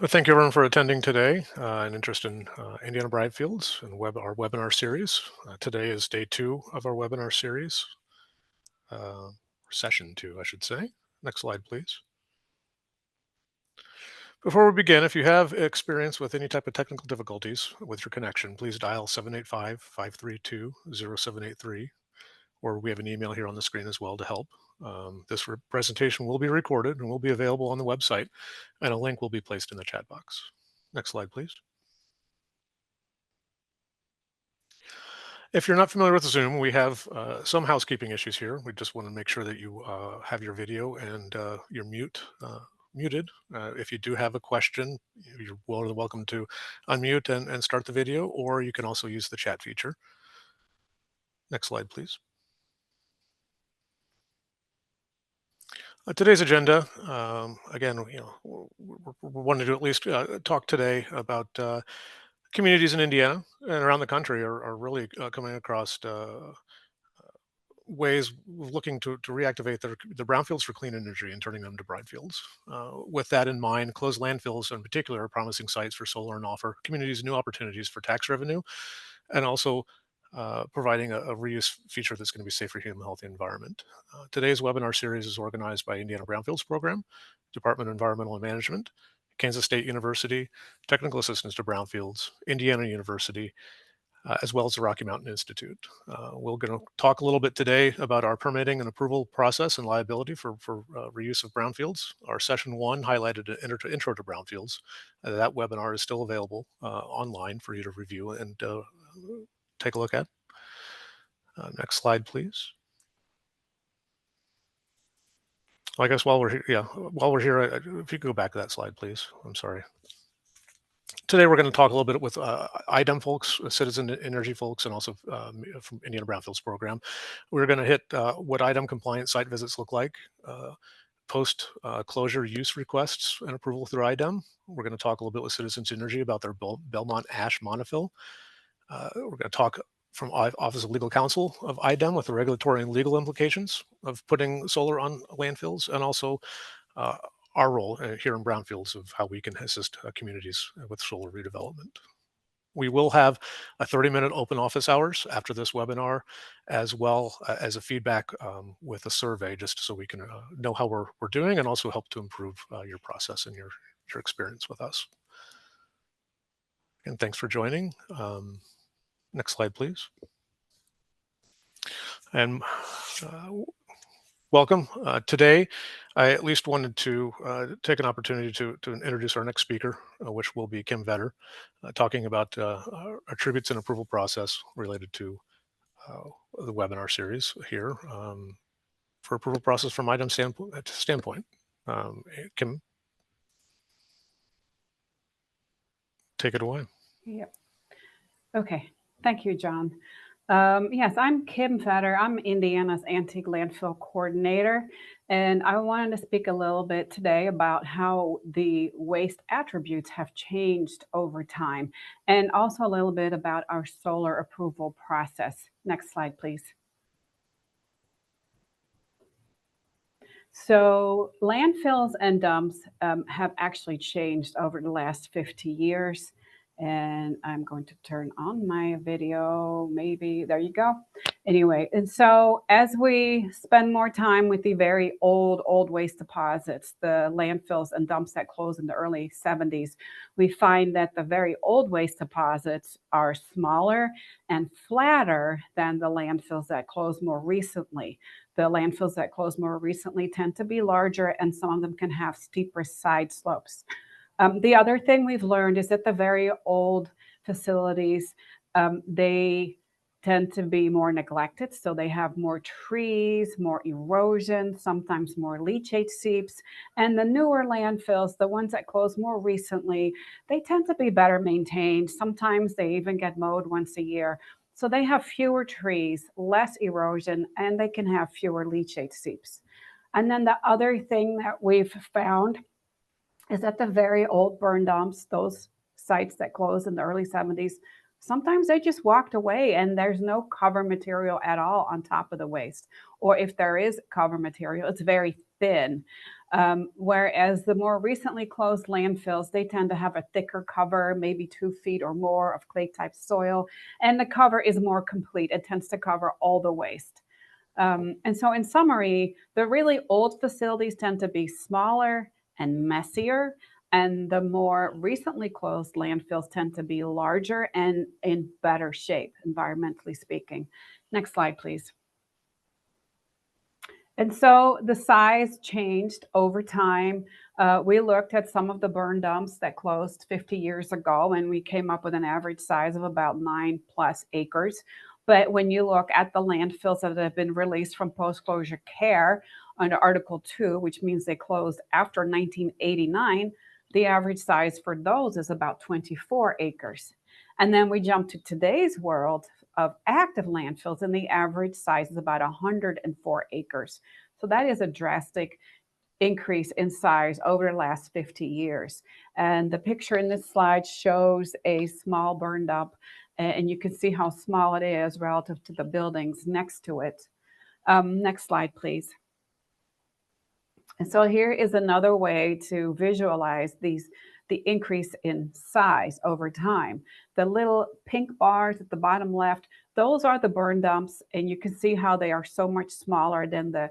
Well, thank you everyone for attending today and interest in Indiana Brightfields and our webinar series. Today is day 2 of our webinar series, session 2, I should say. Next slide, please. Before we begin, if you have experience with any type of technical difficulties with your connection, please dial 785-532-0783, or we have an email here on the screen as well to help. This presentation will be recorded and will be available on the website, and a link will be placed in the chat box. Next slide, please. If you're not familiar with Zoom, we have some housekeeping issues here. We just want to make sure that you have your video and your muted. If you do have a question, you're more than welcome to unmute and start the video, or you can also use the chat feature. Next slide, please. Today's agenda, again, we wanted to at least talk today about communities in Indiana and around the country are really coming across ways of looking to reactivate the brownfields for clean energy and turning them to Brightfields. With that in mind, closed landfills in particular are promising sites for solar and offer communities new opportunities for tax revenue, and also providing a reuse feature that's going to be safe for human health and environment. Today's webinar series is organized by Indiana Brownfields Program, Department of Environmental Management, Kansas State University, Technical Assistance to Brownfields, Indiana University, as well as the Rocky Mountain Institute. We're going to talk a little bit today about our permitting and approval process and liability for reuse of brownfields. Our session 1 highlighted an intro to brownfields. That webinar is still available online for you to review and take a look at. Next slide, please. I guess while we're here, if you could go back to that slide, please. I'm sorry. Today we're going to talk a little bit with IDEM folks, citizen energy folks, and also from Indiana Brownfields Program. We're going to hit what IDEM compliant site visits look like, post closure use requests and approval through IDEM. We're going to talk a little bit with Citizens Energy about their Belmont ash monofill. We're going to talk from Office of Legal Counsel of IDEM with the regulatory and legal implications of putting solar on landfills, and also our role here in Brownfields of how we can assist communities with solar redevelopment. We will have a 30-minute open office hours after this webinar, as well as a feedback with a survey, just so we can know how we're doing and also help to improve your process and your experience with us. And thanks for joining. Next slide, please. And welcome. Today, I at least wanted to take an opportunity to introduce our next speaker, which will be Kim Vetter, talking about attributes and approval process related to the webinar series here for approval process from IDEM standpoint. Kim, take it away. Yep. Okay. Thank you, John. Yes, I'm Kim Vetter. I'm Indiana's Antique Landfill Coordinator, and I wanted to speak a little bit today about how the waste attributes have changed over time, and also a little bit about our solar approval process. Next slide, please. So landfills and dumps have actually changed over the last 50 years. And I'm going to turn on my video, maybe, there you go. Anyway, and so as we spend more time with the very old waste deposits, the landfills and dumps that closed in the early 70s, we find that the very old waste deposits are smaller and flatter than the landfills that closed more recently. The landfills that closed more recently tend to be larger, and some of them can have steeper side slopes. The other thing we've learned is that the very old facilities, they tend to be more neglected. So they have more trees, more erosion, sometimes more leachate seeps. And the newer landfills, the ones that closed more recently, they tend to be better maintained. Sometimes they even get mowed once a year. So they have fewer trees, less erosion, and they can have fewer leachate seeps. And then the other thing that we've found is that the very old burn dumps, those sites that closed in the early 70s, sometimes they just walked away and there's no cover material at all on top of the waste. Or if there is cover material, it's very thin. Whereas the more recently closed landfills, they tend to have a thicker cover, maybe 2 feet or more of clay-type soil, and the cover is more complete. It tends to cover all the waste. And so in summary, the really old facilities tend to be smaller and messier, and the more recently closed landfills tend to be larger and in better shape, environmentally speaking. Next slide, please. And so the size changed over time. We looked at some of the burn dumps that closed 50 years ago, and we came up with an average size of about 9+ acres. But when you look at the landfills that have been released from post-closure care under Article 2, which means they closed after 1989, the average size for those is about 24 acres. And then we jump to today's world of active landfills, and the average size is about 104 acres. So that is a drastic increase in size over the last 50 years. And the picture in this slide shows a small burn dump, and you can see how small it is relative to the buildings next to it. Next slide, please. And so here is another way to visualize the increase in size over time. The little pink bars at the bottom left, those are the burn dumps, and you can see how they are so much smaller than the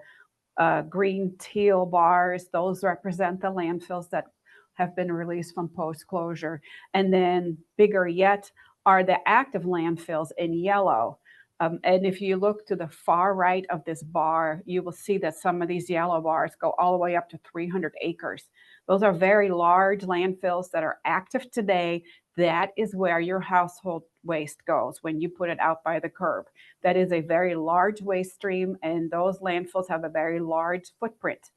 green teal bars. Those represent the landfills that have been released from post-closure. And then bigger yet are the active landfills in yellow. And if you look to the far right of this bar, you will see that some of these yellow bars go all the way up to 300 acres. Those are very large landfills that are active today. That is where your household waste goes when you put it out by the curb. That is a very large waste stream, and those landfills have a very large footprint.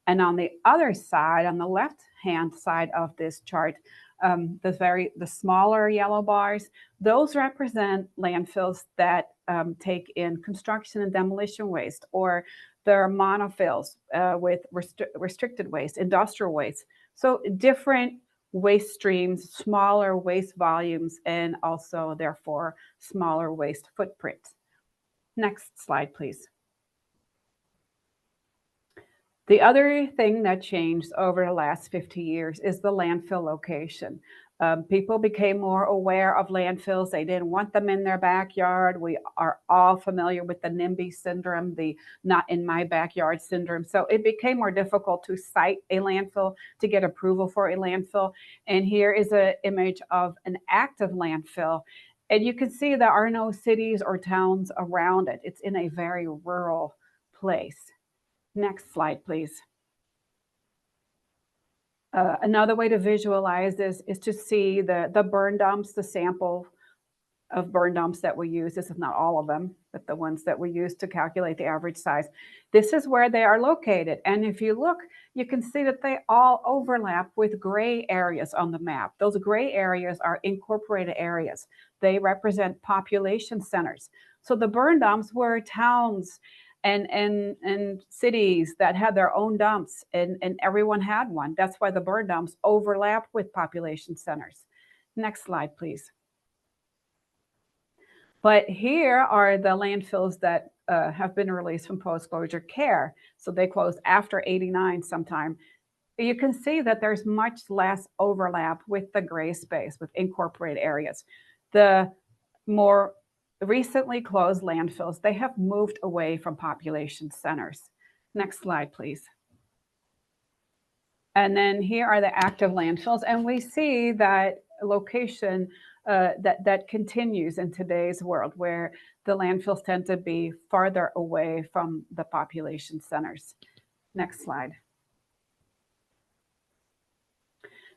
And on the other side, on the left-hand side of this chart, the smaller yellow bars, those represent landfills that take in construction and demolition waste, or they're monofills with restricted waste, industrial waste. So different waste streams, smaller waste volumes, and also therefore smaller waste footprint. Next slide, please. The other thing that changed over the last 50 years is the landfill location. People became more aware of landfills. They didn't want them in their backyard. We are all familiar with the NIMBY syndrome, the not in my backyard syndrome. So it became more difficult to site a landfill, to get approval for a landfill. And here is an image of an active landfill. And you can see there are no cities or towns around it. It's in a very rural place. Next slide, please. Another way to visualize this is to see the burn dumps, the sample of burn dumps that we use. This is not all of them, but the ones that we use to calculate the average size. This is where they are located. And if you look, you can see that they all overlap with gray areas on the map. Those gray areas are incorporated areas. They represent population centers. So the burn dumps were towns and cities that had their own dumps, and everyone had one. That's why the burn dumps overlap with population centers. Next slide, please. But here are the landfills that have been released from post-closure care. So they closed after '89 sometime. You can see that there's much less overlap with the gray space, with incorporated areas. The more recently closed landfills, they have moved away from population centers. Next slide, please. And then here are the active landfills, and we see that location that continues in today's world, where the landfills tend to be farther away from the population centers. Next slide.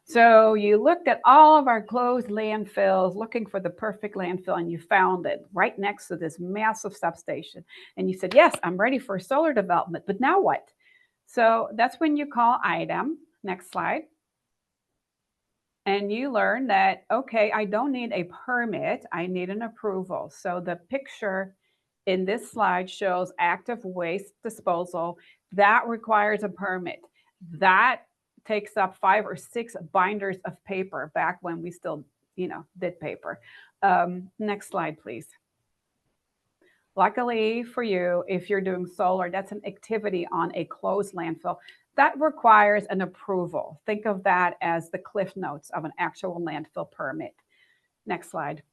So you looked at all of our closed landfills, looking for the perfect landfill, and you found it right next to this massive substation. And you said, yes, I'm ready for solar development, but now what? So that's when you call IDEM. Next slide. And you learn that, okay, I don't need a permit, I need an approval. So the picture in this slide shows active waste disposal. That requires a permit. That takes up 5 or 6 binders of paper back when we still, did paper. Next slide, please. Luckily for you, if you're doing solar, that's an activity on a closed landfill. that requires an approval. Think of that as the cliff notes of an actual landfill permit. Next slide.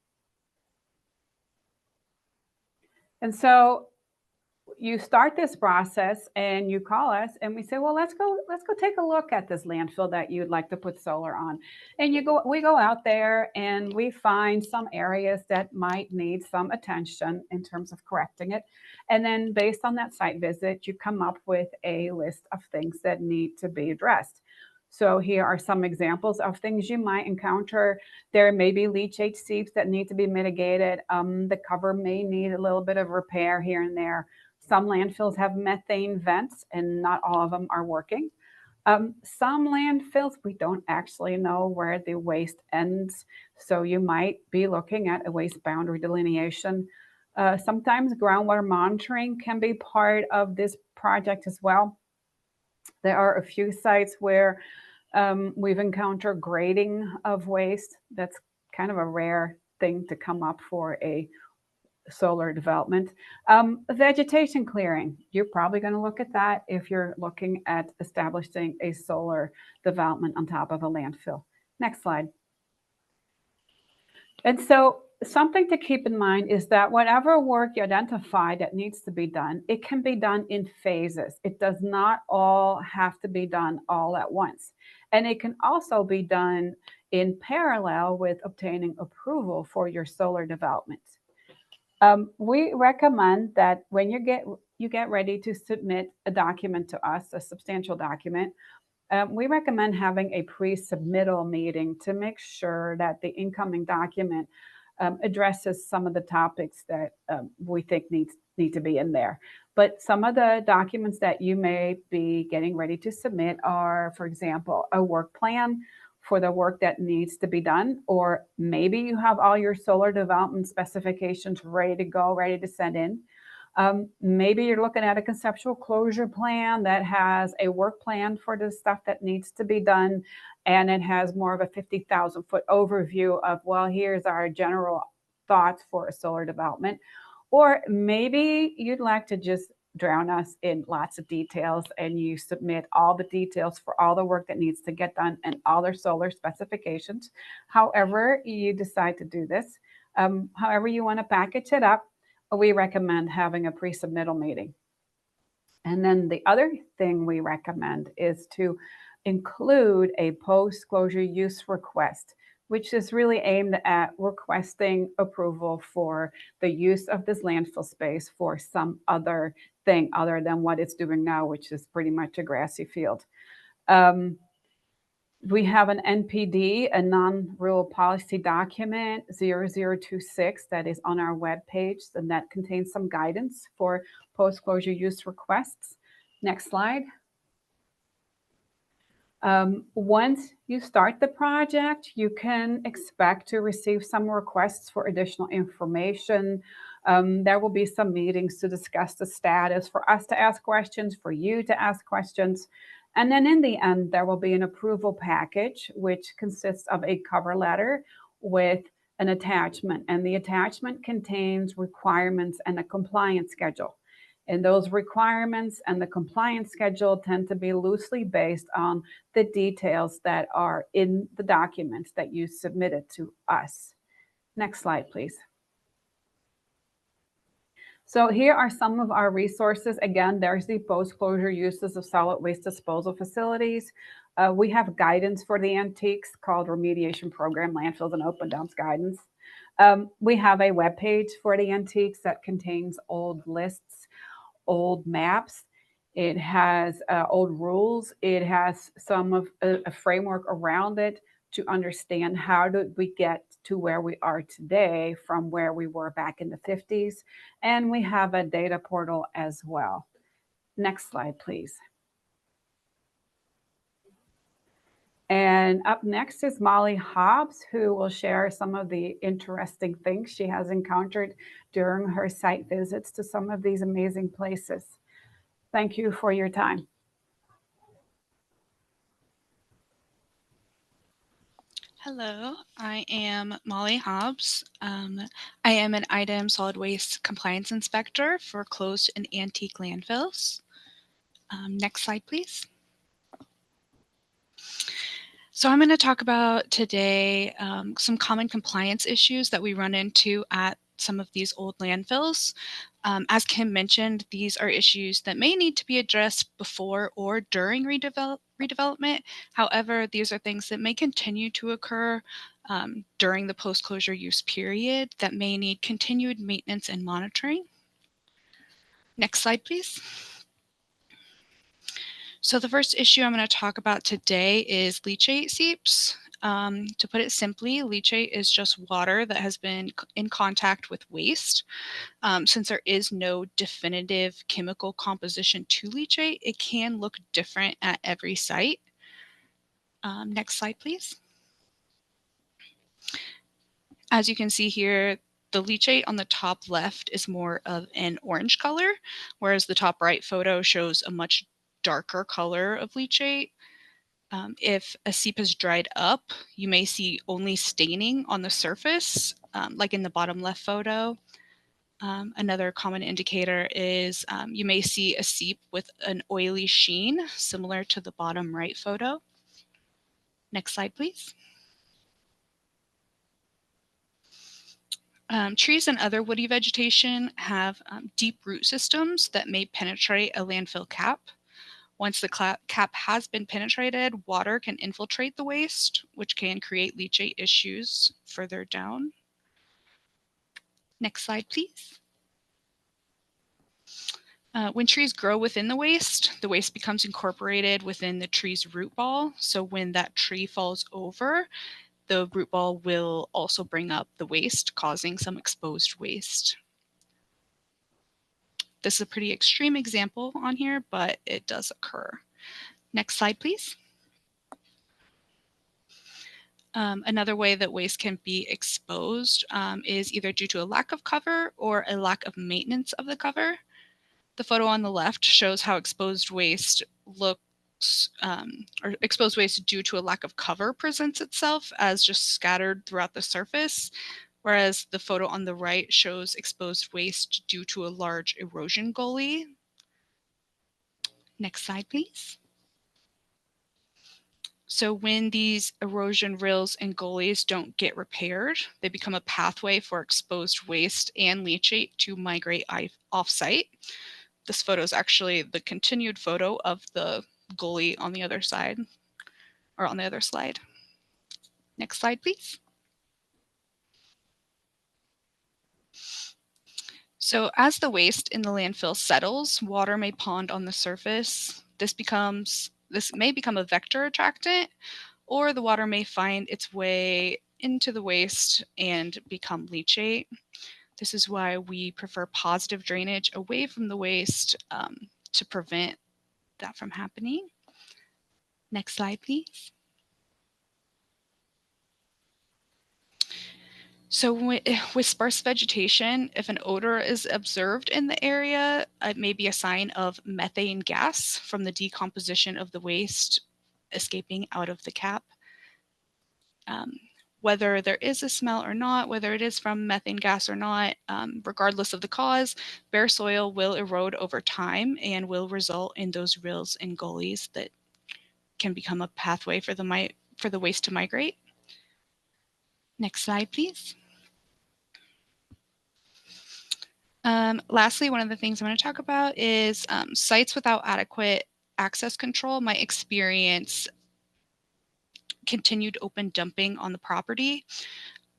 And so you start this process and you call us and we say, well, let's go take a look at this landfill that you'd like to put solar on. And we go out there and we find some areas that might need some attention in terms of correcting it. And then based on that site visit, you come up with a list of things that need to be addressed. So here are some examples of things you might encounter. There may be leachate seeps that need to be mitigated. The cover may need a little bit of repair here and there. Some landfills have methane vents and not all of them are working. Some landfills, we don't actually know where the waste ends. So you might be looking at a waste boundary delineation. Sometimes groundwater monitoring can be part of this project as well. There are a few sites where we've encountered grading of waste. That's kind of a rare thing to come up for a solar development. Vegetation clearing, you're probably going to look at that if you're looking at establishing a solar development on top of a landfill. Next slide. And so something to keep in mind is that whatever work you identify that needs to be done, it can be done in phases. It does not all have to be done all at once. And it can also be done in parallel with obtaining approval for your solar development. We recommend that when you get ready to submit a document to us, a substantial document, we recommend having a pre-submittal meeting to make sure that the incoming document addresses some of the topics that we think need to be in there. But some of the documents that you may be getting ready to submit are, for example, a work plan for the work that needs to be done, or maybe you have all your solar development specifications ready to go, ready to send in. Maybe you're looking at a conceptual closure plan that has a work plan for the stuff that needs to be done, and it has more of a 50,000-foot overview of, well, here's our general thoughts for a solar development. Or maybe you'd like to just drown us in lots of details and you submit all the details for all the work that needs to get done and all their solar specifications. However you decide to do this, however you want to package it up, we recommend having a pre-submittal meeting. And then the other thing we recommend is to include a post-closure use request, which is really aimed at requesting approval for the use of this landfill space for some other thing other than what it's doing now, which is pretty much a grassy field. We have an NPD, a non-rural policy document 0026 that is on our webpage, and that contains some guidance for post-closure use requests. Next slide. Once you start the project, you can expect to receive some requests for additional information. There will be some meetings to discuss the status, for us to ask questions, for you to ask questions. And then in the end, there will be an approval package, which consists of a cover letter with an attachment. And the attachment contains requirements and a compliance schedule. And those requirements and the compliance schedule tend to be loosely based on the details that are in the documents that you submitted to us. Next slide, please. So here are some of our resources. Again, there's the post-closure uses of solid waste disposal facilities. We have guidance for the antiques called Remediation Program, Landfills and Open Dumps Guidance. We have a webpage for the antiques that contains old lists, old maps. It has old rules. It has some of a framework around it to understand how did we get to where we are today from where we were back in the 50s. And we have a data portal as well. Next slide, please. And up next is Molly Hobbs, who will share some of the interesting things she has encountered during her site visits to some of these amazing places. Thank you for your time. Hello, I am Molly Hobbs. I am an IDEM solid waste compliance inspector for closed and antique landfills. Next slide, please. So I'm going to talk about today some common compliance issues that we run into at some of these old landfills. As Kim mentioned, these are issues that may need to be addressed before or during redevelopment. However, these are things that may continue to occur during the post-closure use period that may need continued maintenance and monitoring. Next slide, please. So the first issue I'm going to talk about today is leachate seeps. To put it simply, leachate is just water that has been in contact with waste. Since there is no definitive chemical composition to leachate, it can look different at every site. Next slide, please. As you can see here, the leachate on the top left is more of an orange color, whereas the top right photo shows a much darker color of leachate. If a seep has dried up, you may see only staining on the surface, like in the bottom left photo. Another common indicator is you may see a seep with an oily sheen, similar to the bottom right photo. Next slide, please. Trees and other woody vegetation have deep root systems that may penetrate a landfill cap. Once the cap has been penetrated, water can infiltrate the waste, which can create leachate issues further down. Next slide, please. When trees grow within the waste becomes incorporated within the tree's root ball. So when that tree falls over, the root ball will also bring up the waste, causing some exposed waste. This is a pretty extreme example on here, but it does occur. Next slide, please. Another way that waste can be exposed is either due to a lack of cover or a lack of maintenance of the cover. The photo on the left shows how exposed waste looks, or exposed waste due to a lack of cover presents itself as just scattered throughout the surface, whereas the photo on the right shows exposed waste due to a large erosion gully. Next slide, please. So when these erosion rills and gullies don't get repaired, they become a pathway for exposed waste and leachate to migrate off-site. This photo is actually the continued photo of the gully on the other side, or on the other slide. Next slide, please. So as the waste in the landfill settles, water may pond on the surface. This may become a vector attractant, or the water may find its way into the waste and become leachate. This is why we prefer positive drainage away from the waste to prevent that from happening. Next slide, please. So with sparse vegetation, if an odor is observed in the area, it may be a sign of methane gas from the decomposition of the waste escaping out of the cap. Whether there is a smell or not, whether it is from methane gas or not, regardless of the cause, bare soil will erode over time and will result in those rills and gullies that can become a pathway for the waste to migrate. Next slide, please. Lastly, one of the things I'm going to talk about is sites without adequate access control might experience continued open dumping on the property.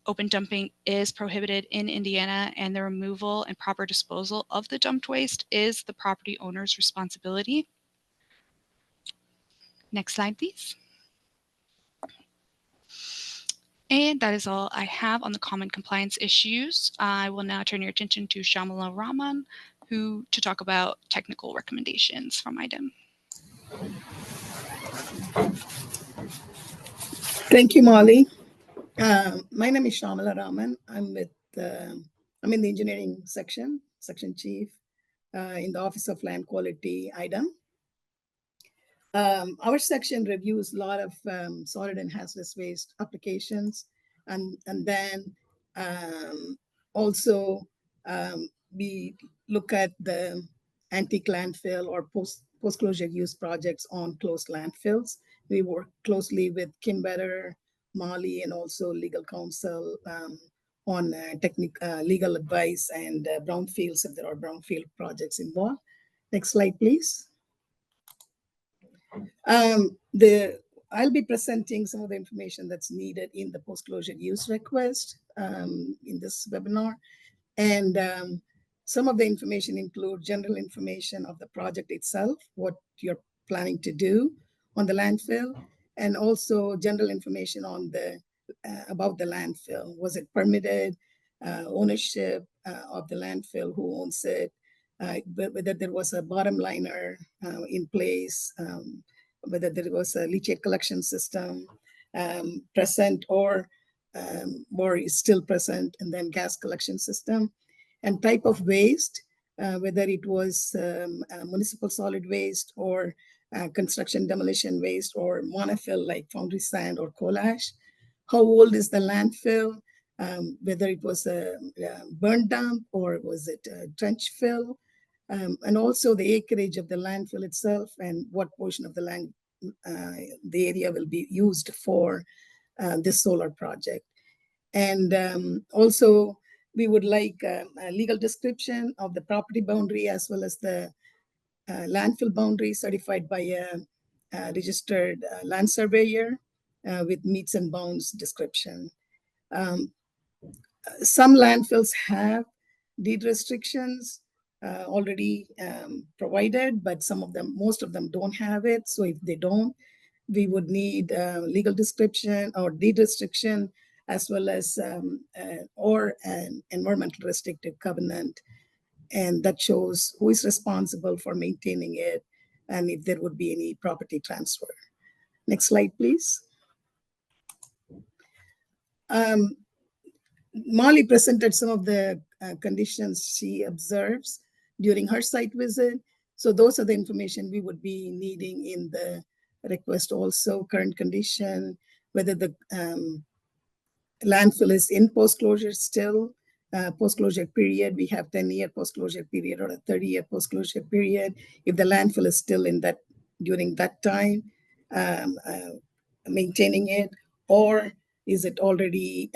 Open dumping is prohibited in Indiana, and the removal and proper disposal of the dumped waste is the property owner's responsibility. Next slide, please. And that is all I have on the common compliance issues. I will now turn your attention to Shamala Raman, to talk about technical recommendations from IDEM. Thank you, Molly. My name is Shamala Raman. I'm in the engineering section chief in the Office of Land Quality, IDEM. Our section reviews a lot of solid and hazardous waste applications, and then also we look at the antique landfill or post-closure use projects on closed landfills. We work closely with Kim Better, Molly, and also legal counsel on legal advice and brownfields, if there are brownfield projects involved. Next slide, please. I'll be presenting some of the information that's needed in the post-closure use request in this webinar. And some of the information include general information of the project itself, what you're planning to do on the landfill, and also general information on the about the landfill. Was it permitted? Ownership of the landfill, who owns it, whether there was a bottom liner in place, whether there was a leachate collection system present or is still present, and then gas collection system, and type of waste, whether it was municipal solid waste or construction demolition waste or monofill like foundry sand or coal ash. How old is the landfill? Whether it was a burn dump or was it a trench fill? And also the acreage of the landfill itself and what portion of the land, the area will be used for this solar project. And also we would like a legal description of the property boundary as well as the landfill boundary certified by a registered land surveyor with meets and bounds description. Some landfills have deed restrictions already provided, but most of them don't have it. So if they don't, we would need legal description or deed restriction, as well as or an environmental restrictive covenant. And that shows who is responsible for maintaining it and if there would be any property transfer. Next slide, please. Molly presented some of the conditions she observes during her site visit. So those are the information we would be needing in the request also. Current condition, whether the landfill is in post-closure still, post-closure period, we have 10-year post-closure period or a 30-year post-closure period. If the landfill is still in that during that time, maintaining it, or is it already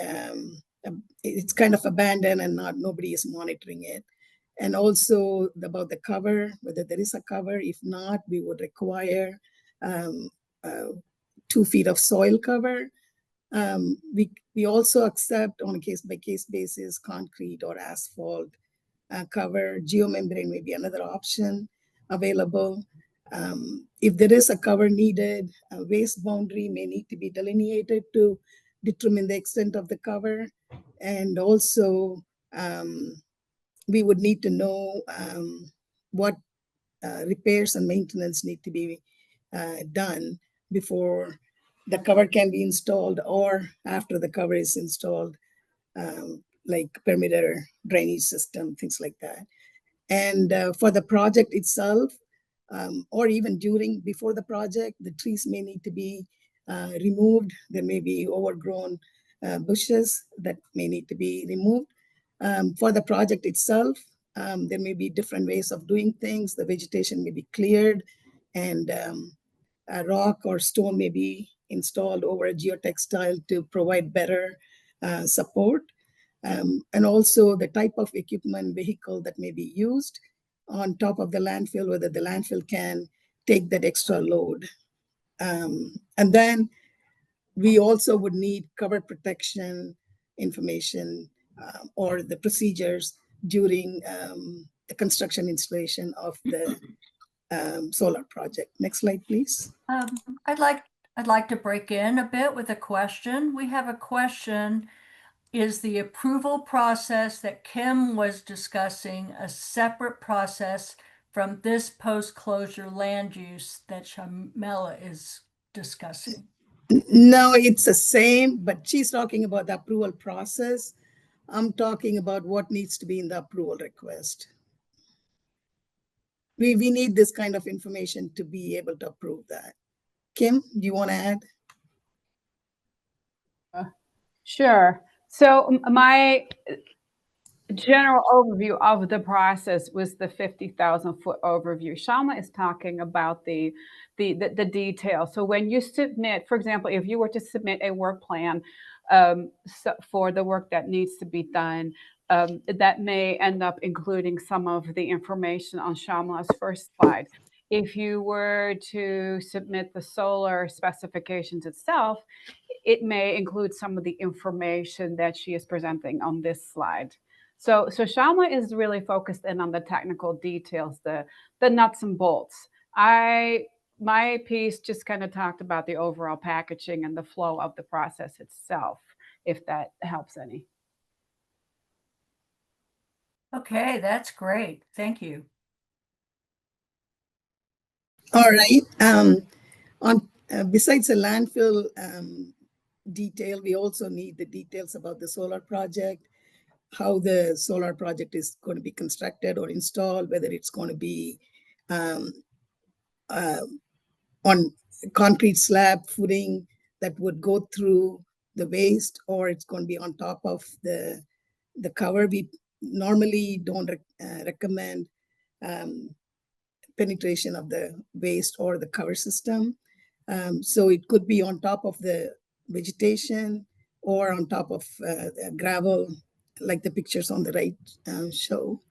it's kind of abandoned and nobody is monitoring it. And also about the cover, whether there is a cover. If not, we would require 2 feet of soil cover. We also accept on a case-by-case basis concrete or asphalt cover. Geomembrane may be another option available. If there is a cover needed, a waste boundary may need to be delineated to determine the extent of the cover. And also, we would need to know what repairs and maintenance need to be done before the cover can be installed or after the cover is installed, like perimeter drainage system, things like that. And for the project itself, or even before the project, the trees may need to be removed. There may be overgrown bushes that may need to be removed. For the project itself, there may be different ways of doing things. The vegetation may be cleared and a rock or stone may be installed over a geotextile to provide better support. And also the type of equipment, vehicle that may be used on top of the landfill, whether the landfill can take that extra load. And then we also would need cover protection information or the procedures during the construction installation of the solar project. Next slide, please. I'd like to break in a bit with a question. We have a question. Is the approval process that Kim was discussing a separate process from this post-closure land use that Shamela is discussing? No, it's the same, but she's talking about the approval process. I'm talking about what needs to be in the approval request. We need this kind of information to be able to approve that. Kim, do you want to add? Sure. So general overview of the process was the 50,000-foot overview. Shalma is talking about the detail. So when you submit, for example, if you were to submit a work plan for the work that needs to be done, that may end up including some of the information on Shalma's first slide. If you were to submit the solar specifications itself, it may include some of the information that she is presenting on this slide. So Shalma is really focused in on the technical details, the nuts and bolts. My piece just kind of talked about the overall packaging and the flow of the process itself, if that helps any. Okay, that's great. Thank you. All right. Besides the landfill detail, we also need the details about the solar project, how the solar project is going to be constructed or installed, whether it's going to be on concrete slab footing that would go through the waste, or it's going to be on top of the cover. We normally don't recommend penetration of the waste or the cover system. So it could be on top of the vegetation or on top of gravel, like the pictures on the right show.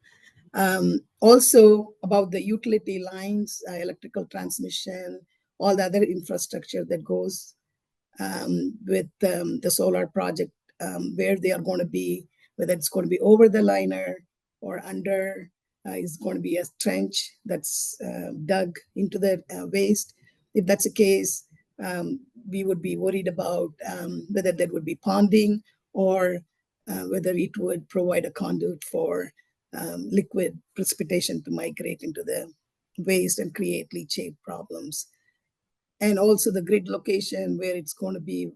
Also about the utility lines, electrical transmission, all the other infrastructure that goes with the solar project, where they are going to be, whether it's going to be over the liner or under, is going to be a trench that's dug into the waste. If that's the case, we would be worried about whether there would be ponding or whether it would provide a conduit for liquid precipitation to migrate into the waste and create leachate problems. And also the grid location, where it's going to be,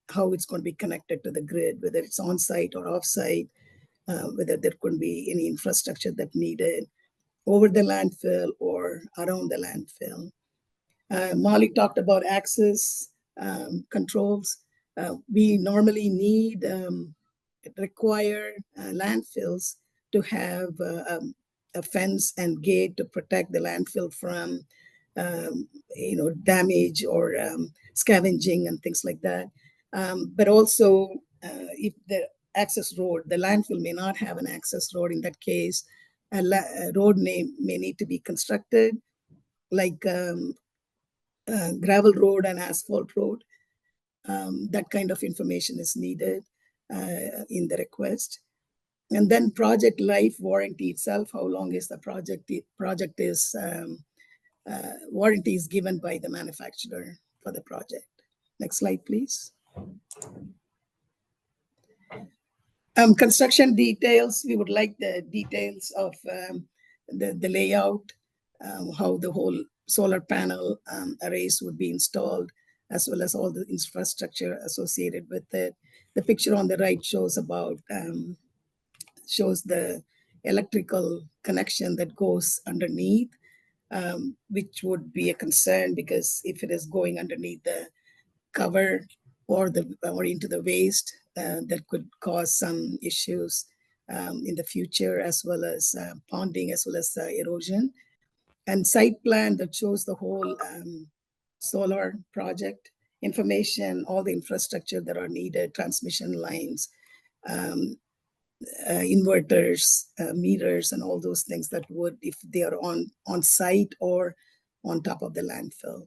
how it's going to be connected to the grid, whether it's on-site or off-site, whether there could be any infrastructure that needed over the landfill or around the landfill. Molly talked about access controls. We normally require landfills to have a fence and gate to protect the landfill from damage or scavenging and things like that. But also, if the access road, the landfill may not have an access road. In that case, a road may need to be constructed, like gravel road and asphalt road. That kind of information is needed in the request. And then project life warranty itself, how long is the project? Project is warranty is given by the manufacturer for the project. Next slide, please. Construction details, we would like the details of the layout, how the whole solar panel arrays would be installed, as well as all the infrastructure associated with it. The picture on the right shows the electrical connection that goes underneath, which would be a concern, because if it is going underneath the cover or into the waste, that could cause some issues in the future, as well as ponding, as well as erosion. And site plan that shows the whole solar project information, all the infrastructure that are needed, transmission lines, inverters, meters, and all those things that would, if they are on site or on top of the landfill.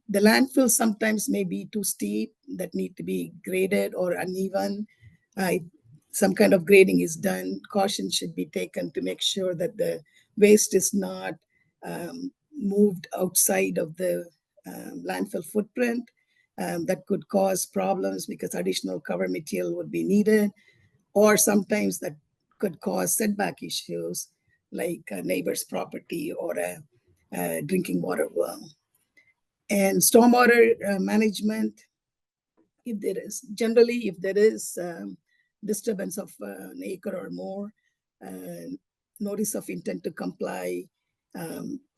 The landfill sometimes may be too steep, that need to be graded, or uneven. Some kind of grading is done. Caution should be taken to make sure that the waste is not moved outside of the landfill footprint. That could cause problems because additional cover material would be needed, or sometimes that could cause setback issues, like a neighbor's property or a drinking water well. And stormwater management, if there is disturbance of an acre or more, notice of intent to comply,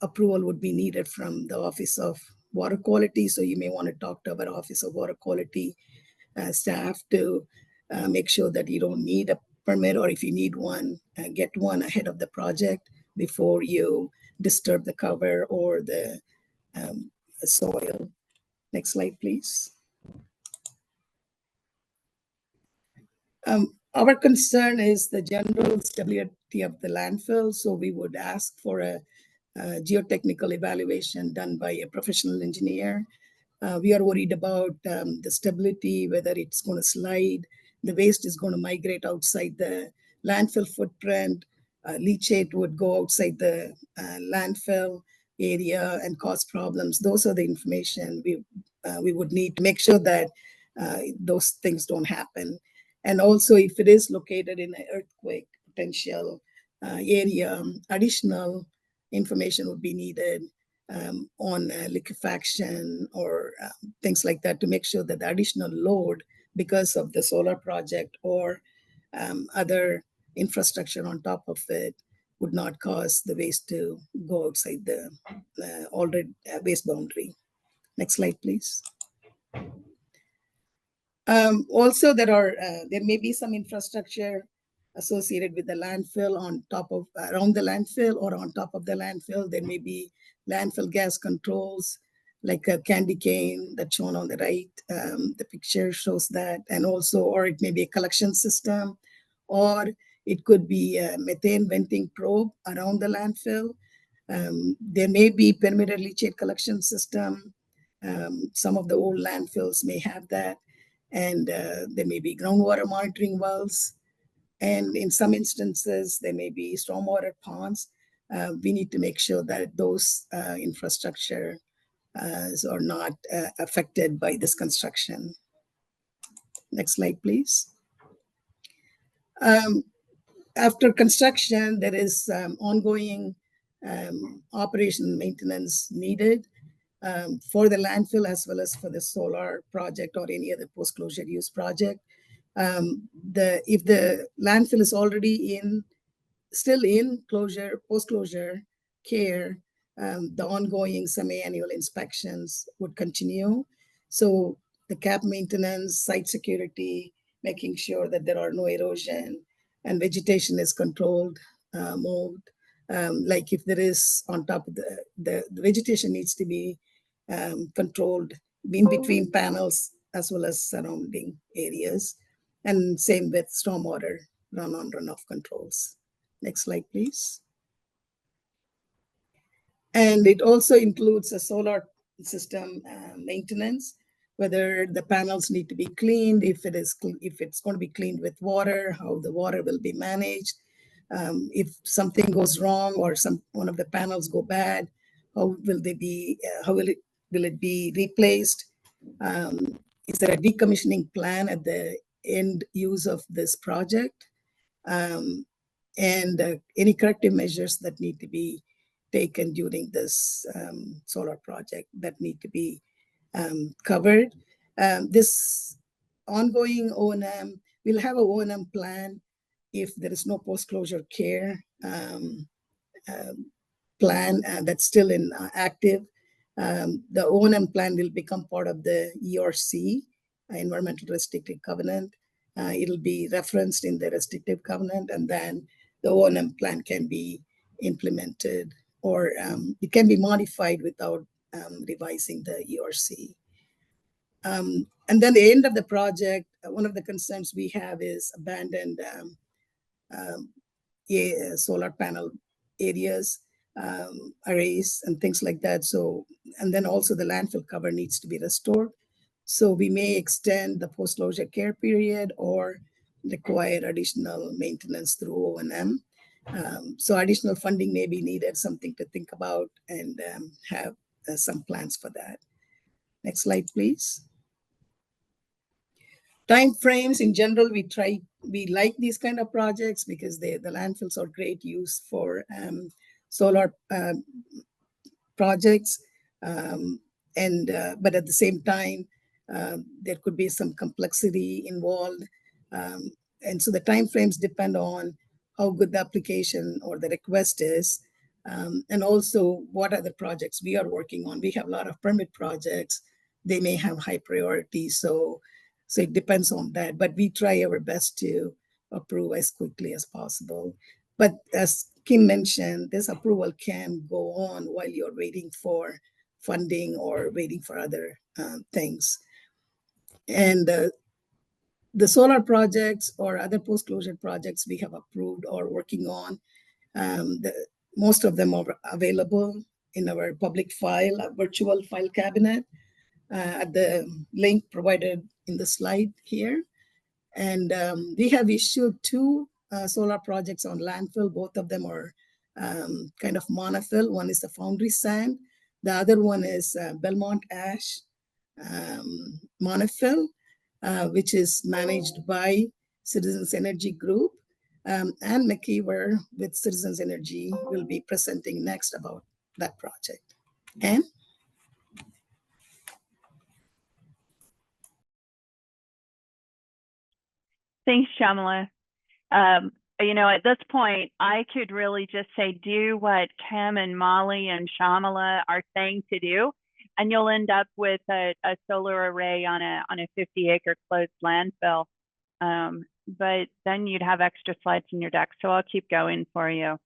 approval would be needed from the Office of Water Quality. So you may want to talk to our Office of Water Quality staff to make sure that you don't need permit, or if you need one, get one ahead of the project before you disturb the cover or the soil. Next slide, please. Our concern is the general stability of the landfill. So we would ask for a geotechnical evaluation done by a professional engineer. We are worried about the stability, whether it's going to slide, the waste is going to migrate outside the landfill footprint, leachate would go outside the landfill area and cause problems. Those are the information we would need to make sure that those things don't happen. And also, if it is located in an earthquake potential area, additional information would be needed on liquefaction or things like that to make sure that the additional load because of the solar project or other infrastructure on top of it would not cause the waste to go outside the already waste boundary. Next slide, please. Also, there may be some infrastructure associated with the landfill on top of, around the landfill or on top of the landfill. There may be landfill gas controls, like a candy cane that's shown on the right. The picture shows that, and also, or it may be a collection system, or it could be a methane venting probe around the landfill. There may be permitted leachate collection system. Some of the old landfills may have that. And there may be groundwater monitoring wells. And in some instances, there may be stormwater ponds. We need to make sure that those infrastructure are not affected by this construction. Next slide, please. After construction, there is ongoing operation and maintenance needed. For the landfill as well as for the solar project or any other post-closure use project. If the landfill is already still in post-closure care, the ongoing semi-annual inspections would continue. So the cap maintenance, site security, making sure that there are no erosion and vegetation is controlled, mold. Like if there is on top of the vegetation needs to be controlled in between panels as well as surrounding areas. And same with stormwater run-on, runoff controls. Next slide, please. And it also includes a solar system maintenance, whether the panels need to be cleaned, if it's going to be cleaned with water, how the water will be managed. If something goes wrong or one of the panels go bad, how will they be? How will it be replaced? Is there a decommissioning plan at the end use of this project? And any corrective measures that need to be taken during this solar project that need to be covered. This ongoing O&M, we'll have a O&M plan if there is no post-closure care plan that's still active. The O&M plan will become part of the ERC, Environmental Restrictive Covenant. It'll be referenced in the restrictive covenant, and then the O&M plan can be implemented, or it can be modified without revising the ERC. And then the end of the project, one of the concerns we have is abandoned solar panel areas, arrays, and things like that. So, and then also the landfill cover needs to be restored. So we may extend the post-closure care period or require additional maintenance through O&M. So additional funding may be needed, something to think about, and have some plans for that. Next slide, please. Time frames in general, we like these kind of projects because the landfills are great use for solar projects. But at the same time, there could be some complexity involved. And so the timeframes depend on how good the application or the request is. And also what other projects we are working on. We have a lot of permit projects. They may have high priority. So it depends on that, but we try our best to approve as quickly as possible. But as Kim mentioned, this approval can go on while you're waiting for funding or waiting for other things. And the solar projects or other post-closure projects we have approved or working on, most of them are available in our public file, virtual file cabinet at the link provided in the slide here. And we have issued 2 solar projects on landfill. Both of them are kind of monofill. One is the Foundry Sand. The other one is Belmont Ash monofill, which is managed by Citizens Energy Group. And McKeever with Citizens Energy will be presenting next about that project. Anne? Thanks, Shamala. You know, at this point, I could really just say, do what Kim and Molly and Shamala are saying to do, and you'll end up with a solar array on a 50-acre closed landfill. But then you'd have extra slides in your deck, so I'll keep going for you.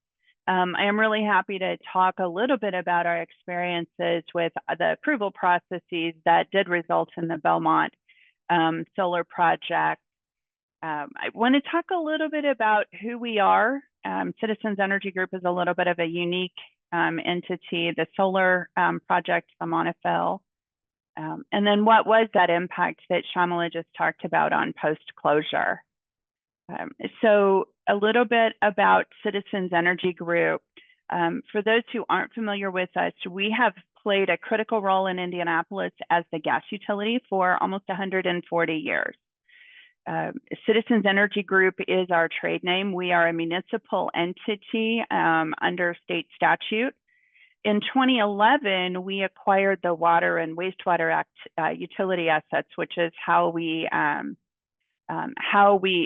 I am really happy to talk a little bit about our experiences with the approval processes that did result in the Belmont solar project. I want to talk a little bit about who we are. Citizens Energy Group is a little bit of a unique entity, the solar project, the monofill. And then what was that impact that Shamala just talked about on post-closure? So a little bit about Citizens Energy Group. For those who aren't familiar with us, we have played a critical role in Indianapolis as the gas utility for almost 140 years. Citizens Energy Group is our trade name. We are a municipal entity under state statute. In 2011, we acquired the Water and Wastewater utility assets, which is how we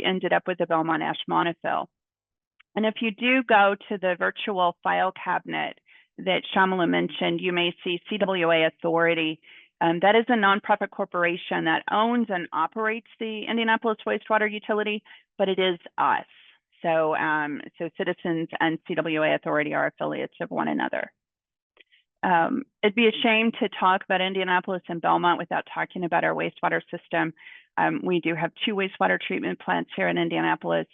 ended up with the Belmont Ash monofill. And if you do go to the virtual file cabinet that Shamala mentioned, you may see CWA Authority. That is a nonprofit corporation that owns and operates the Indianapolis wastewater utility, but it is us. So, so Citizens and CWA Authority are affiliates of one another. It'd be a shame to talk about Indianapolis and Belmont without talking about our wastewater system. We do have 2 wastewater treatment plants here in Indianapolis.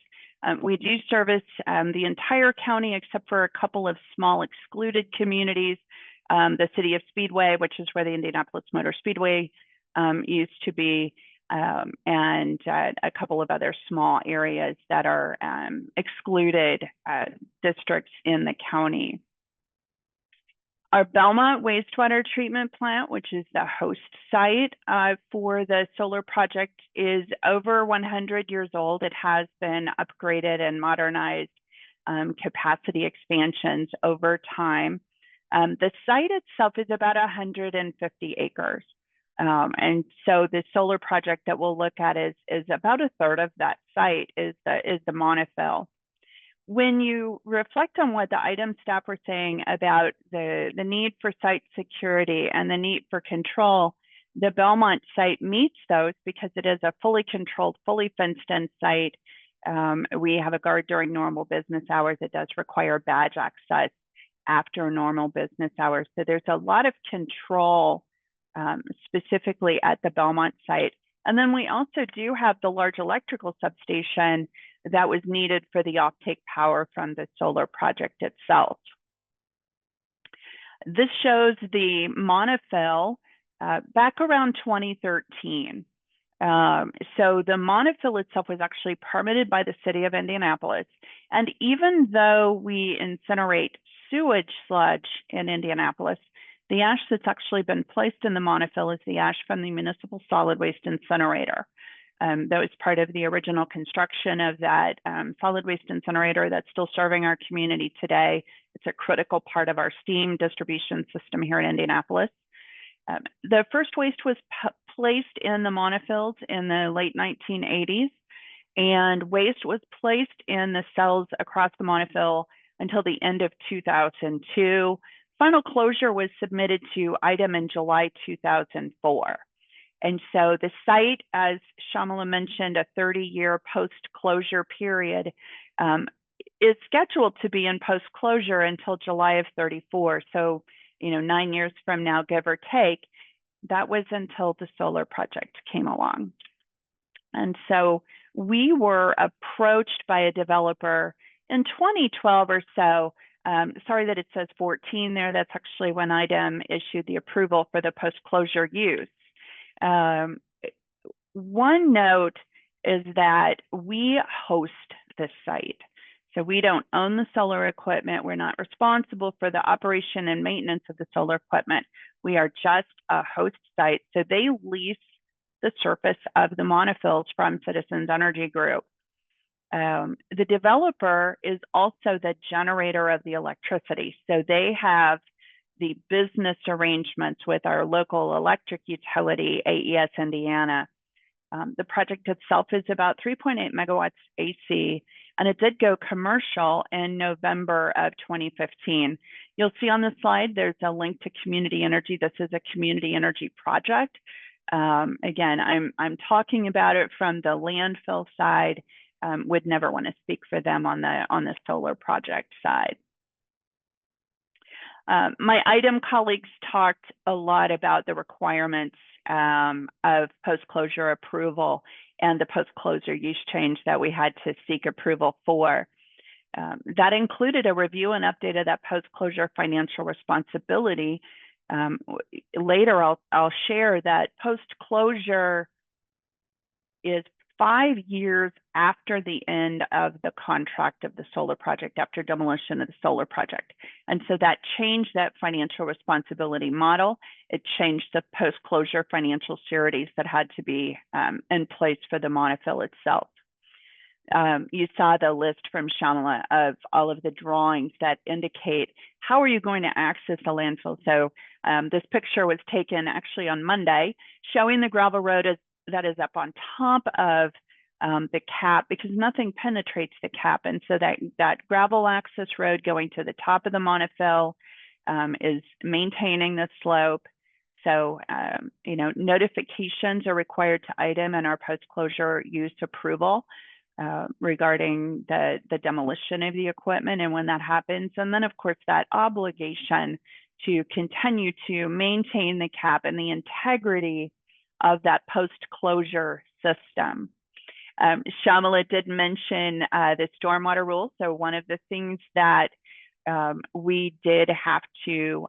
We do service the entire county except for a couple of small excluded communities. The city of Speedway, which is where the Indianapolis Motor Speedway used to be, and a couple of other small areas that are excluded districts in the county. Our Belmont wastewater treatment plant, which is the host site for the solar project, is over 100 years old. It has been upgraded and modernized, capacity expansions over time. The site itself is about 150 acres. And so the solar project that we'll look at is about a third of that site is the monofill. When you reflect on what the IDEM staff were saying about the need for site security and the need for control, the Belmont site meets those because it is a fully controlled, fully fenced in site. We have a guard during normal business hours. It does require badge access after normal business hours. So there's a lot of control specifically at the Belmont site. And then we also do have the large electrical substation that was needed for the offtake power from the solar project itself. This shows the monofill back around 2013. So the monofill itself was actually permitted by the city of Indianapolis. And even though we incinerate sewage sludge in Indianapolis, the ash that's actually been placed in the monofill is the ash from the municipal solid waste incinerator. That was part of the original construction of that solid waste incinerator that's still serving our community today. It's a critical part of our steam distribution system here in Indianapolis. The first waste was placed in the monofills in the late 1980s, and waste was placed in the cells across the monofill until the end of 2002. Final closure was submitted to IDEM in July 2004. And so the site, as Shamala mentioned, a 30-year post-closure period, is scheduled to be in post-closure until July of 34. So, 9 years from now, give or take. That was until the solar project came along. And so we were approached by a developer in 2012 or so. Sorry that it says 14 there. That's actually when IDEM issued the approval for the post-closure use. One note is that we host the site. So we don't own the solar equipment. We're not responsible for the operation and maintenance of the solar equipment. We are just a host site. So they lease the surface of the monofills from Citizens Energy Group. The developer is also the generator of the electricity. So they have the business arrangements with our local electric utility, AES Indiana. The project itself is about 3.8 megawatts AC, and it did go commercial in November of 2015. You'll see on the slide, there's a link to community energy. This is a community energy project. Again, I'm talking about it from the landfill side. Would never want to speak for them on the solar project side. My IDEM colleagues talked a lot about the requirements of post-closure approval and the post-closure use change that we had to seek approval for. That included a review and update of that post-closure financial responsibility. Later, I'll share that post-closure is 5 years after the end of the contract of the solar project, after demolition of the solar project. And so that changed that financial responsibility model. It changed the post-closure financial sureties that had to be in place for the monofill itself. You saw the list from Shamala of all of the drawings that indicate how are you going to access the landfill. So this picture was taken actually on Monday, showing the gravel road that is up on top of the cap, because nothing penetrates the cap. And so that gravel access road going to the top of the monofill is maintaining the slope. So, notifications are required to IDEM and our post-closure use approval regarding the demolition of the equipment and when that happens. And then, of course, that obligation to continue to maintain the cap and the integrity of that post-closure system. Shamala did mention the stormwater rule. So one of the things that we did have to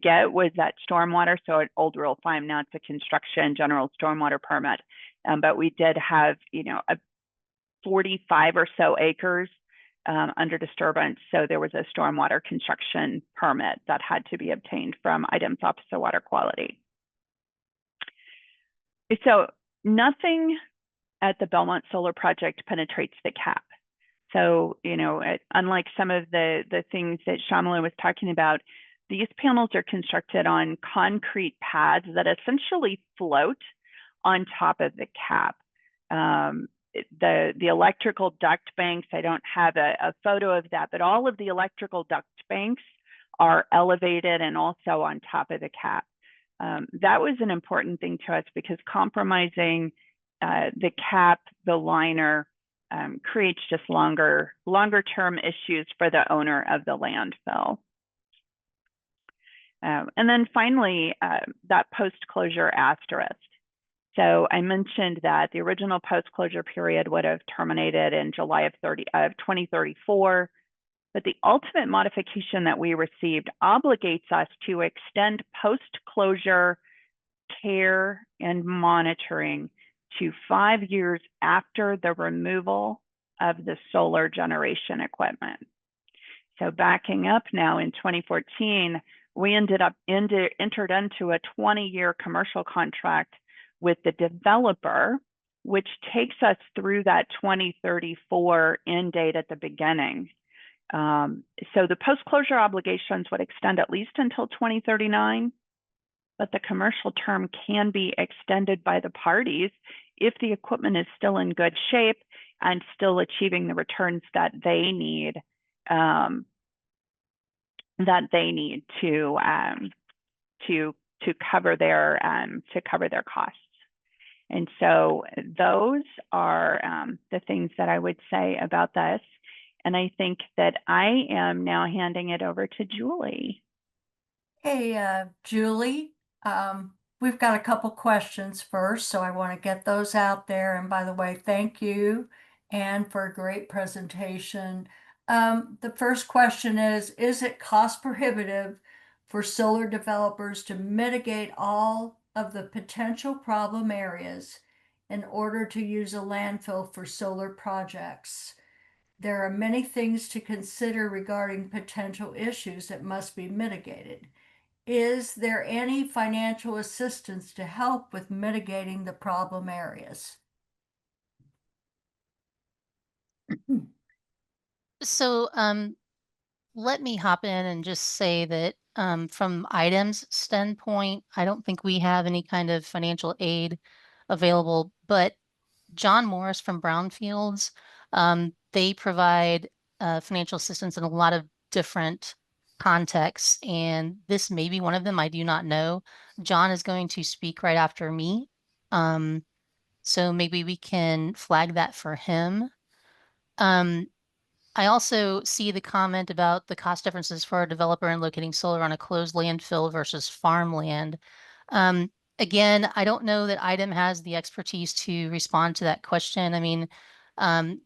get was that stormwater. So at old Rule 5, now it's a construction general stormwater permit. But we did have, a 45 or so acres under disturbance. So there was a stormwater construction permit that had to be obtained from IDEM's Office of Water Quality. So nothing at the Belmont Solar Project penetrates the cap. So, unlike some of the things that Shamala was talking about, these panels are constructed on concrete pads that essentially float on top of the cap. The electrical duct banks, I don't have a photo of that, but all of the electrical duct banks are elevated and also on top of the cap. That was an important thing to us because compromising the cap, the liner, creates just longer term issues for the owner of the landfill. And then finally, that post-closure asterisk. So I mentioned that the original post-closure period would have terminated in July of 2034, but the ultimate modification that we received obligates us to extend post-closure care and monitoring to 5 years after the removal of the solar generation equipment. So backing up now, in 2014, we entered into a 20-year commercial contract with the developer, which takes us through that 2034 end date at the beginning. So the post-closure obligations would extend at least until 2039, but the commercial term can be extended by the parties if the equipment is still in good shape and still achieving the returns that they need to to cover their costs. And so those are the things that I would say about this. And I think that I am now handing it over to Julie. Hey, Julie, we've got a couple questions first, so I want to get those out there. And by the way, thank you, Anne, for a great presentation. The first question is it cost prohibitive for solar developers to mitigate all of the potential problem areas in order to use a landfill for solar projects? There are many things to consider regarding potential issues that must be mitigated. Is there any financial assistance to help with mitigating the problem areas? So let me hop in and just say that from IDEM's standpoint, I don't think we have any kind of financial aid available, but John Morris from Brownfields, they provide financial assistance in a lot of different contexts, and this may be one of them. I do not know. John is going to speak right after me. So maybe we can flag that for him. I also see the comment about the cost differences for a developer in locating solar on a closed landfill versus farmland. Again, I don't know that IDEM has the expertise to respond to that question. I mean,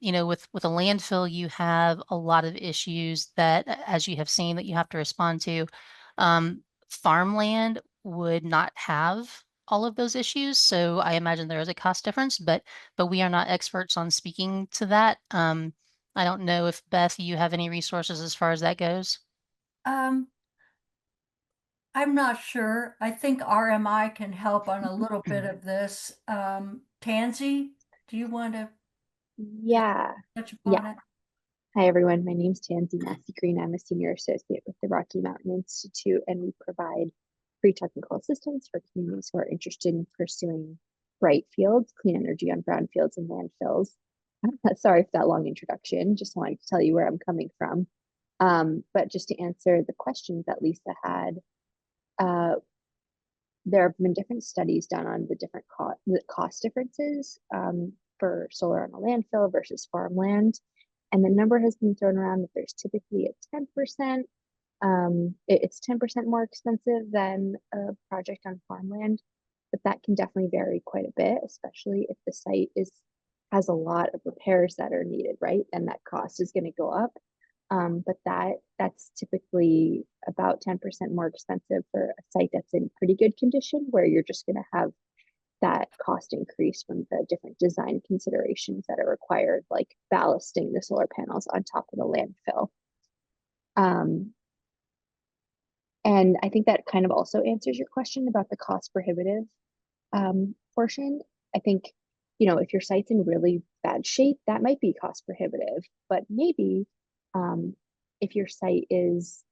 you know, with a landfill, you have a lot of issues that, as you have seen, that you have to respond to. Farmland would not have all of those issues, so I imagine there is a cost difference, but we are not experts on speaking to that. I don't know if Beth, you have any resources as far as that goes. I'm not sure. I think RMI can help on a little bit of this. Tansy, do you want to Yeah. touch upon it? Hi, everyone. My name is Tansy Massey Green. I'm a senior associate with the Rocky Mountain Institute, and we provide free technical assistance for communities who are interested in pursuing Brightfields, clean energy on brownfields and landfills. Sorry for that long introduction. Just wanted to tell you where I'm coming from. But just to answer the questions that Lisa had, there have been different studies done on the different cost differences for solar on a landfill versus farmland. And the number has been thrown around that there's typically a 10%, it's 10% more expensive than a project on farmland, but that can definitely vary quite a bit, especially if the site has a lot of repairs that are needed, right? And that cost is going to go up. But that's typically about 10% more expensive for a site that's in pretty good condition, where you're just going to have that cost increase from the different design considerations that are required, like ballasting the solar panels on top of the landfill. And I think that kind of also answers your question about the cost prohibitive portion. I think, you know, if your site's in really bad shape, that might be cost prohibitive, but maybe if your site is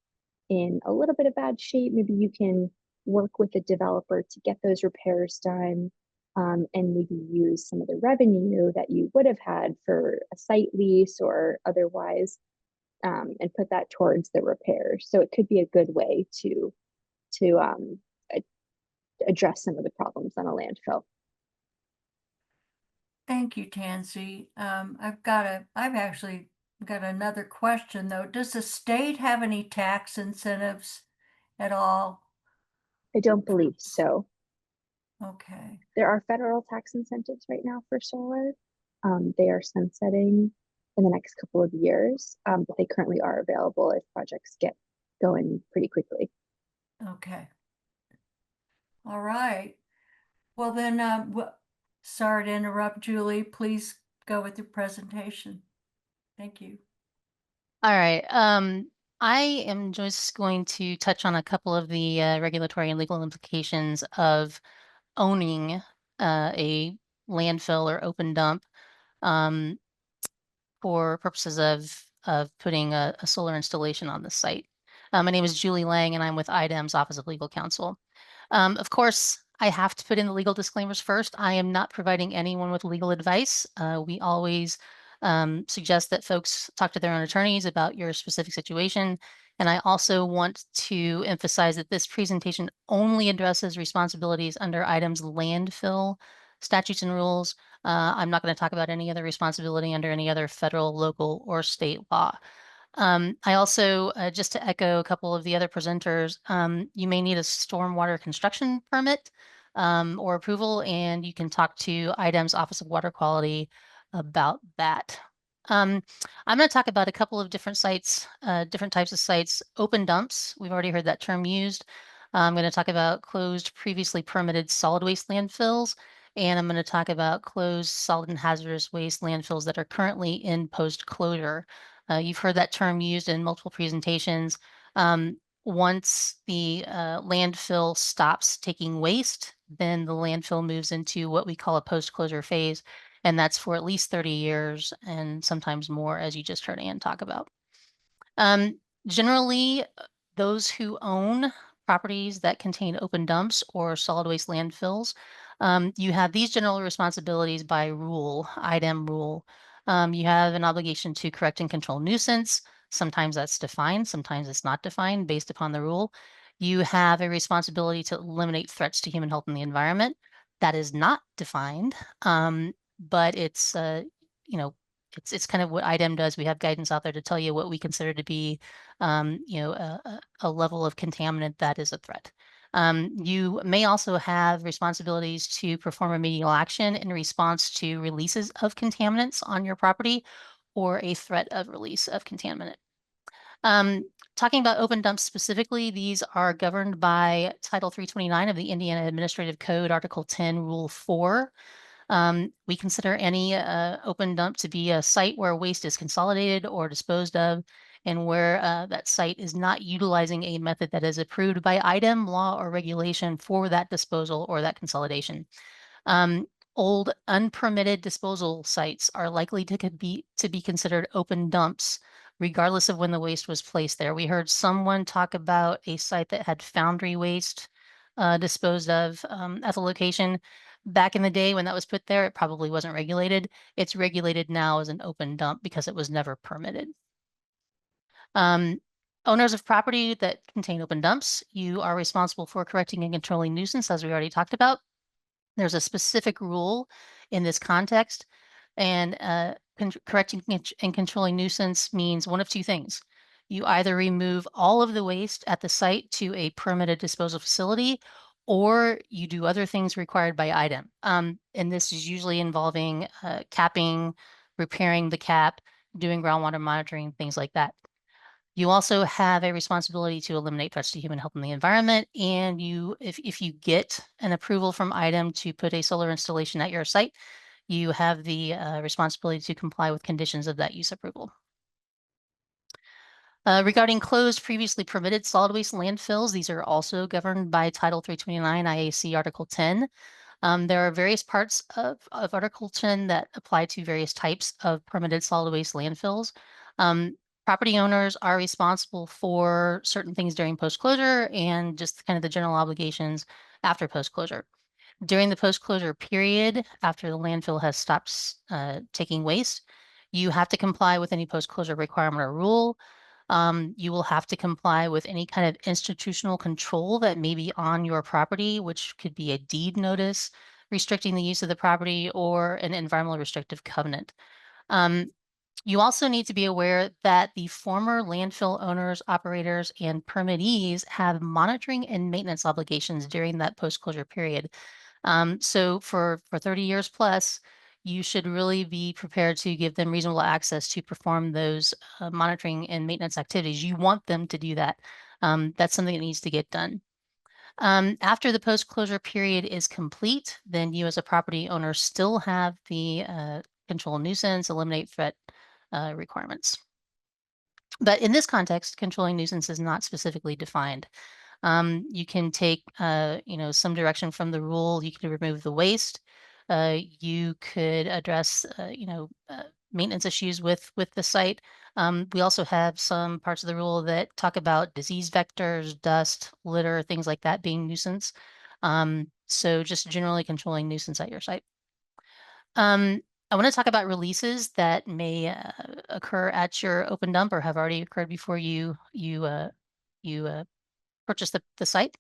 in a little bit of bad shape, maybe you can work with a developer to get those repairs done, and maybe use some of the revenue that you would have had for a site lease or otherwise, and put that towards the repairs. So it could be a good way to address some of the problems on a landfill. Thank you, Tansy. I've actually got another question though. Does the state have any tax incentives at all? I don't believe so. Okay. There are federal tax incentives right now for solar. They are sunsetting in the next couple of years, but they currently are available if projects get going pretty quickly. Okay. All right. Well then, sorry to interrupt, Julie. Please go with your presentation. Thank you. All right. I am just going to touch on a couple of the regulatory and legal implications of owning a landfill or open dump for purposes of putting a solar installation on the site. My name is Julie Lang, and I'm with IDEM's Office of Legal Counsel. Of course, I have to put in the legal disclaimers first. I am not providing anyone with legal advice. We always suggest that folks talk to their own attorneys about your specific situation. And I also want to emphasize that this presentation only addresses responsibilities under IDEM's landfill statutes and rules. I'm not going to talk about any other responsibility under any other federal, local, or state law. I also, just to echo a couple of the other presenters, you may need a stormwater construction permit or approval, and you can talk to IDEM's Office of Water Quality about that. I'm going to talk about a couple of different sites, different types of sites. Open dumps, we've already heard that term used. I'm going to talk about closed, previously permitted solid waste landfills, and I'm going to talk about closed solid and hazardous waste landfills that are currently in post-closure. You've heard that term used in multiple presentations. Once the landfill stops taking waste, then the landfill moves into what we call a post-closure phase, and that's for at least 30 years and sometimes more, as you just heard Ann talk about. Generally, those who own properties that contain open dumps or solid waste landfills, you have these general responsibilities by rule, IDEM rule. You have an obligation to correct and control nuisance. Sometimes that's defined, sometimes it's not defined based upon the rule. You have a responsibility to eliminate threats to human health and the environment. That is not defined, but it's, you know, it's kind of what IDEM does. We have guidance out there to tell you what we consider to be, you know, a level of contaminant that is a threat. You may also have responsibilities to perform remedial action in response to releases of contaminants on your property or a threat of release of contaminant. Talking about open dumps specifically, these are governed by Title 329 of the Indiana Administrative Code, Article 10, Rule 4. We consider any open dump to be a site where waste is consolidated or disposed of, and where that site is not utilizing a method that is approved by IDEM law or regulation for that disposal or that consolidation. Old unpermitted disposal sites are likely to be considered open dumps, regardless of when the waste was placed there. We heard someone talk about a site that had foundry waste disposed of at the location. Back in the day when that was put there, it probably wasn't regulated. It's regulated now as an open dump because it was never permitted. Owners of property that contain open dumps, you are responsible for correcting and controlling nuisance, as we already talked about. There's a specific rule in this context, and correcting and controlling nuisance means one of two things. You either remove all of the waste at the site to a permitted disposal facility, or you do other things required by IDEM. And this is usually involving capping, repairing the cap, doing groundwater monitoring, things like that. You also have a responsibility to eliminate threats to human health and the environment. And if you get an approval from IDEM to put a solar installation at your site, you have the responsibility to comply with conditions of that use approval. Regarding closed previously permitted solid waste landfills, these are also governed by Title 329 IAC Article 10. There are various parts of Article 10 that apply to various types of permitted solid waste landfills. Property owners are responsible for certain things during post-closure and just kind of the general obligations after post-closure. During the post-closure period, after the landfill has stopped taking waste, you have to comply with any post-closure requirement or rule. You will have to comply with any kind of institutional control that may be on your property, which could be a deed notice restricting the use of the property or an environmental restrictive covenant. You also need to be aware that the former landfill owners, operators, and permittees have monitoring and maintenance obligations during that post-closure period. So for 30 years plus, you should really be prepared to give them reasonable access to perform those monitoring and maintenance activities. You want them to do that. That's something that needs to get done. After the post-closure period is complete, then you as a property owner still have the control nuisance, eliminate threat requirements. But in this context, controlling nuisance is not specifically defined. You can take, you know, some direction from the rule. You can remove the waste. You could address, you know, maintenance issues with the site. We also have some parts of the rule that talk about disease vectors, dust, litter, things like that being nuisance. So just generally controlling nuisance at your site. I want to talk about releases that may occur at your open dump or have already occurred before you purchase the site.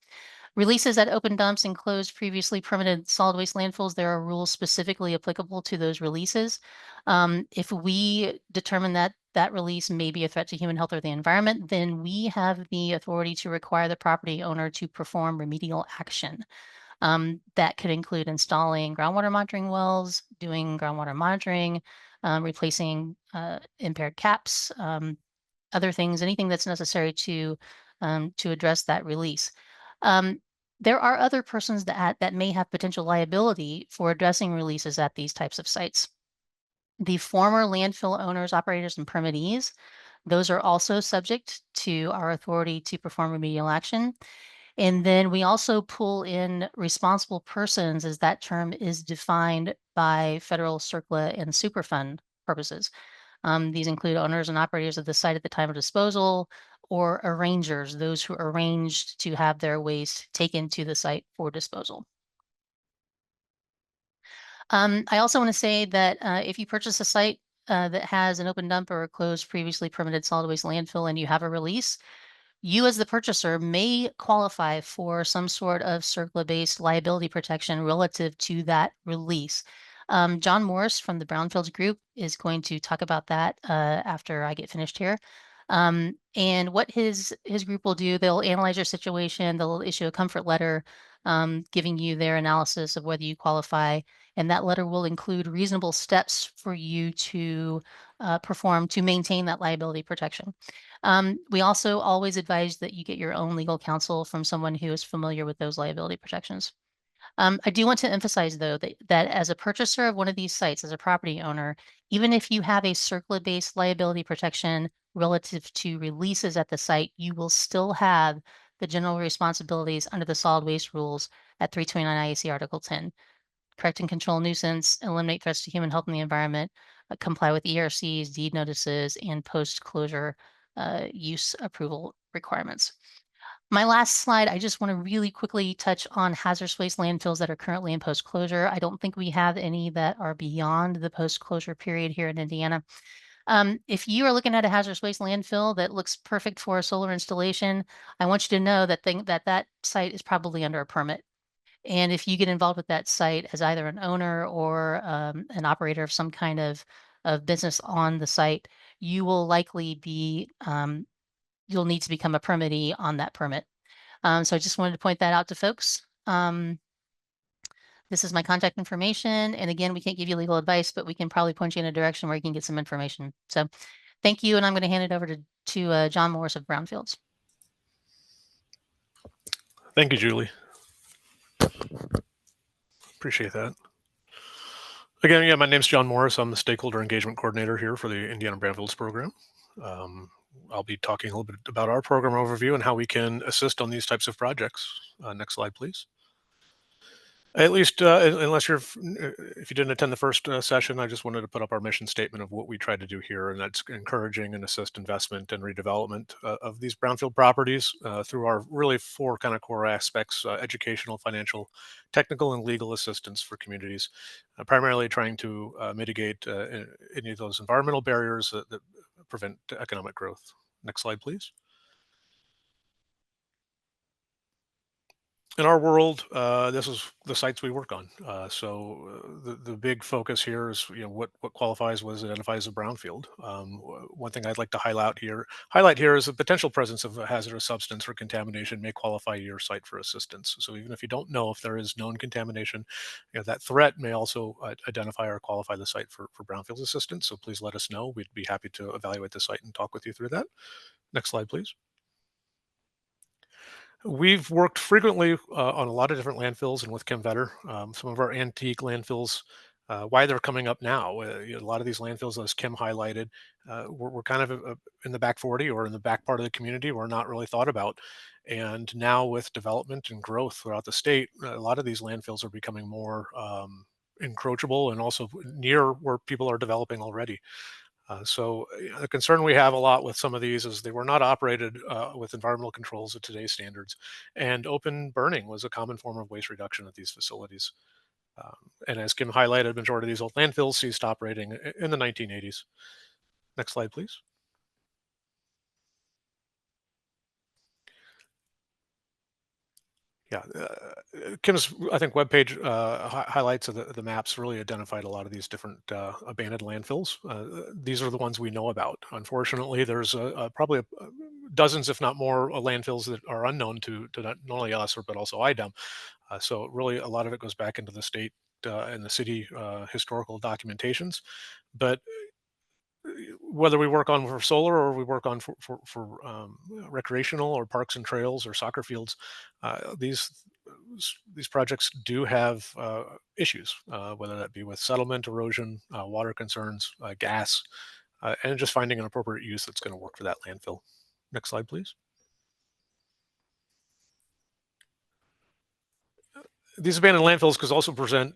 Releases at open dumps and closed previously permitted solid waste landfills, there are rules specifically applicable to those releases. If we determine that that release may be a threat to human health or the environment, then we have the authority to require the property owner to perform remedial action. That could include installing groundwater monitoring wells, doing groundwater monitoring, replacing impaired caps, other things, anything that's necessary to address that release. There are other persons that may have potential liability for addressing releases at these types of sites. The former landfill owners, operators, and permittees, those are also subject to our authority to perform remedial action. And then we also pull in responsible persons as that term is defined by federal CERCLA and Superfund purposes. These include owners and operators of the site at the time of disposal or arrangers, those who arranged to have their waste taken to the site for disposal. I also want to say that if you purchase a site that has an open dump or a closed previously permitted solid waste landfill and you have a release, you as the purchaser may qualify for some sort of CERCLA-based liability protection relative to that release. John Morris from the Brownfields group is going to talk about that after I get finished here. And what his group will do, they'll analyze your situation, they'll issue a comfort letter giving you their analysis of whether you qualify, and that letter will include reasonable steps for you to perform to maintain that liability protection. We also always advise that you get your own legal counsel from someone who is familiar with those liability protections. I do want to emphasize, though, that as a purchaser of one of these sites, as a property owner, even if you have a CERCLA-based liability protection relative to releases at the site, you will still have the general responsibilities under the solid waste rules at 329 IAC Article 10. Correct and control nuisance, eliminate threats to human health and the environment, comply with ERCs, deed notices, and post-closure use approval requirements. My last slide, I just want to really quickly touch on hazardous waste landfills that are currently in post-closure. I don't think we have any that are beyond the post-closure period here in Indiana. If you are looking at a hazardous waste landfill that looks perfect for a solar installation, I want you to know that that site is probably under a permit. And if you get involved with that site as either an owner or an operator of some kind of business on the site, you will likely be you'll need to become a permittee on that permit. So I just wanted to point that out to folks. This is my contact information. And again, we can't give you legal advice, but we can probably point you in a direction where you can get some information. So thank you. And I'm going to hand it over to John Morris of Brownfields. Thank you, Julie. Appreciate that. Again, yeah, my name's John Morris. I'm the Stakeholder Engagement Coordinator here for the Indiana Brownfields program. I'll be talking a little bit about our program overview and how we can assist on these types of projects. Next slide, please. At least, unless if you didn't attend the first session, I just wanted to put up our mission statement of what we try to do here, and that's encouraging and assist investment and redevelopment of these brownfield properties through our really four kind of core aspects: educational, financial, technical, and legal assistance for communities, primarily trying to mitigate any of those environmental barriers that prevent economic growth. Next slide, please. In our world, this is the sites we work on. The big focus here is what qualifies, what is identified as a brownfield. One thing I'd like to highlight here is the potential presence of a hazardous substance or contamination may qualify your site for assistance. So even if you don't know if there is known contamination, that threat may also identify or qualify the site for brownfield assistance. So please let us know. We'd be happy to evaluate the site and talk with you through that. Next slide, please. We've worked frequently on a lot of different landfills and with Kim Vetter. Some of our antique landfills, why they're coming up now. A lot of these landfills, as Kim highlighted, we're kind of in the back 40 or in the back part of the community. We're not really thought about. And now with development and growth throughout the state, a lot of these landfills are becoming more encroachable and also near where people are developing already. So the concern we have a lot with some of these is they were not operated with environmental controls at today's standards, and open burning was a common form of waste reduction at these facilities. And as Kim highlighted, the majority of these old landfills ceased operating in the 1980s. Next slide, please. Yeah, Kim's, I think, webpage highlights of the maps really identified a lot of these different abandoned landfills. These are the ones we know about. Unfortunately, there's probably dozens, if not more, landfills that are unknown to not only us, but also IDEM. So really, a lot of it goes back into the state and the city historical documentations. But whether we work on for solar or we work on for recreational or parks and trails or soccer fields, these projects do have issues, whether that be with settlement, erosion, water concerns, gas, and just finding an appropriate use that's going to work for that landfill. Next slide, please. These abandoned landfills could also present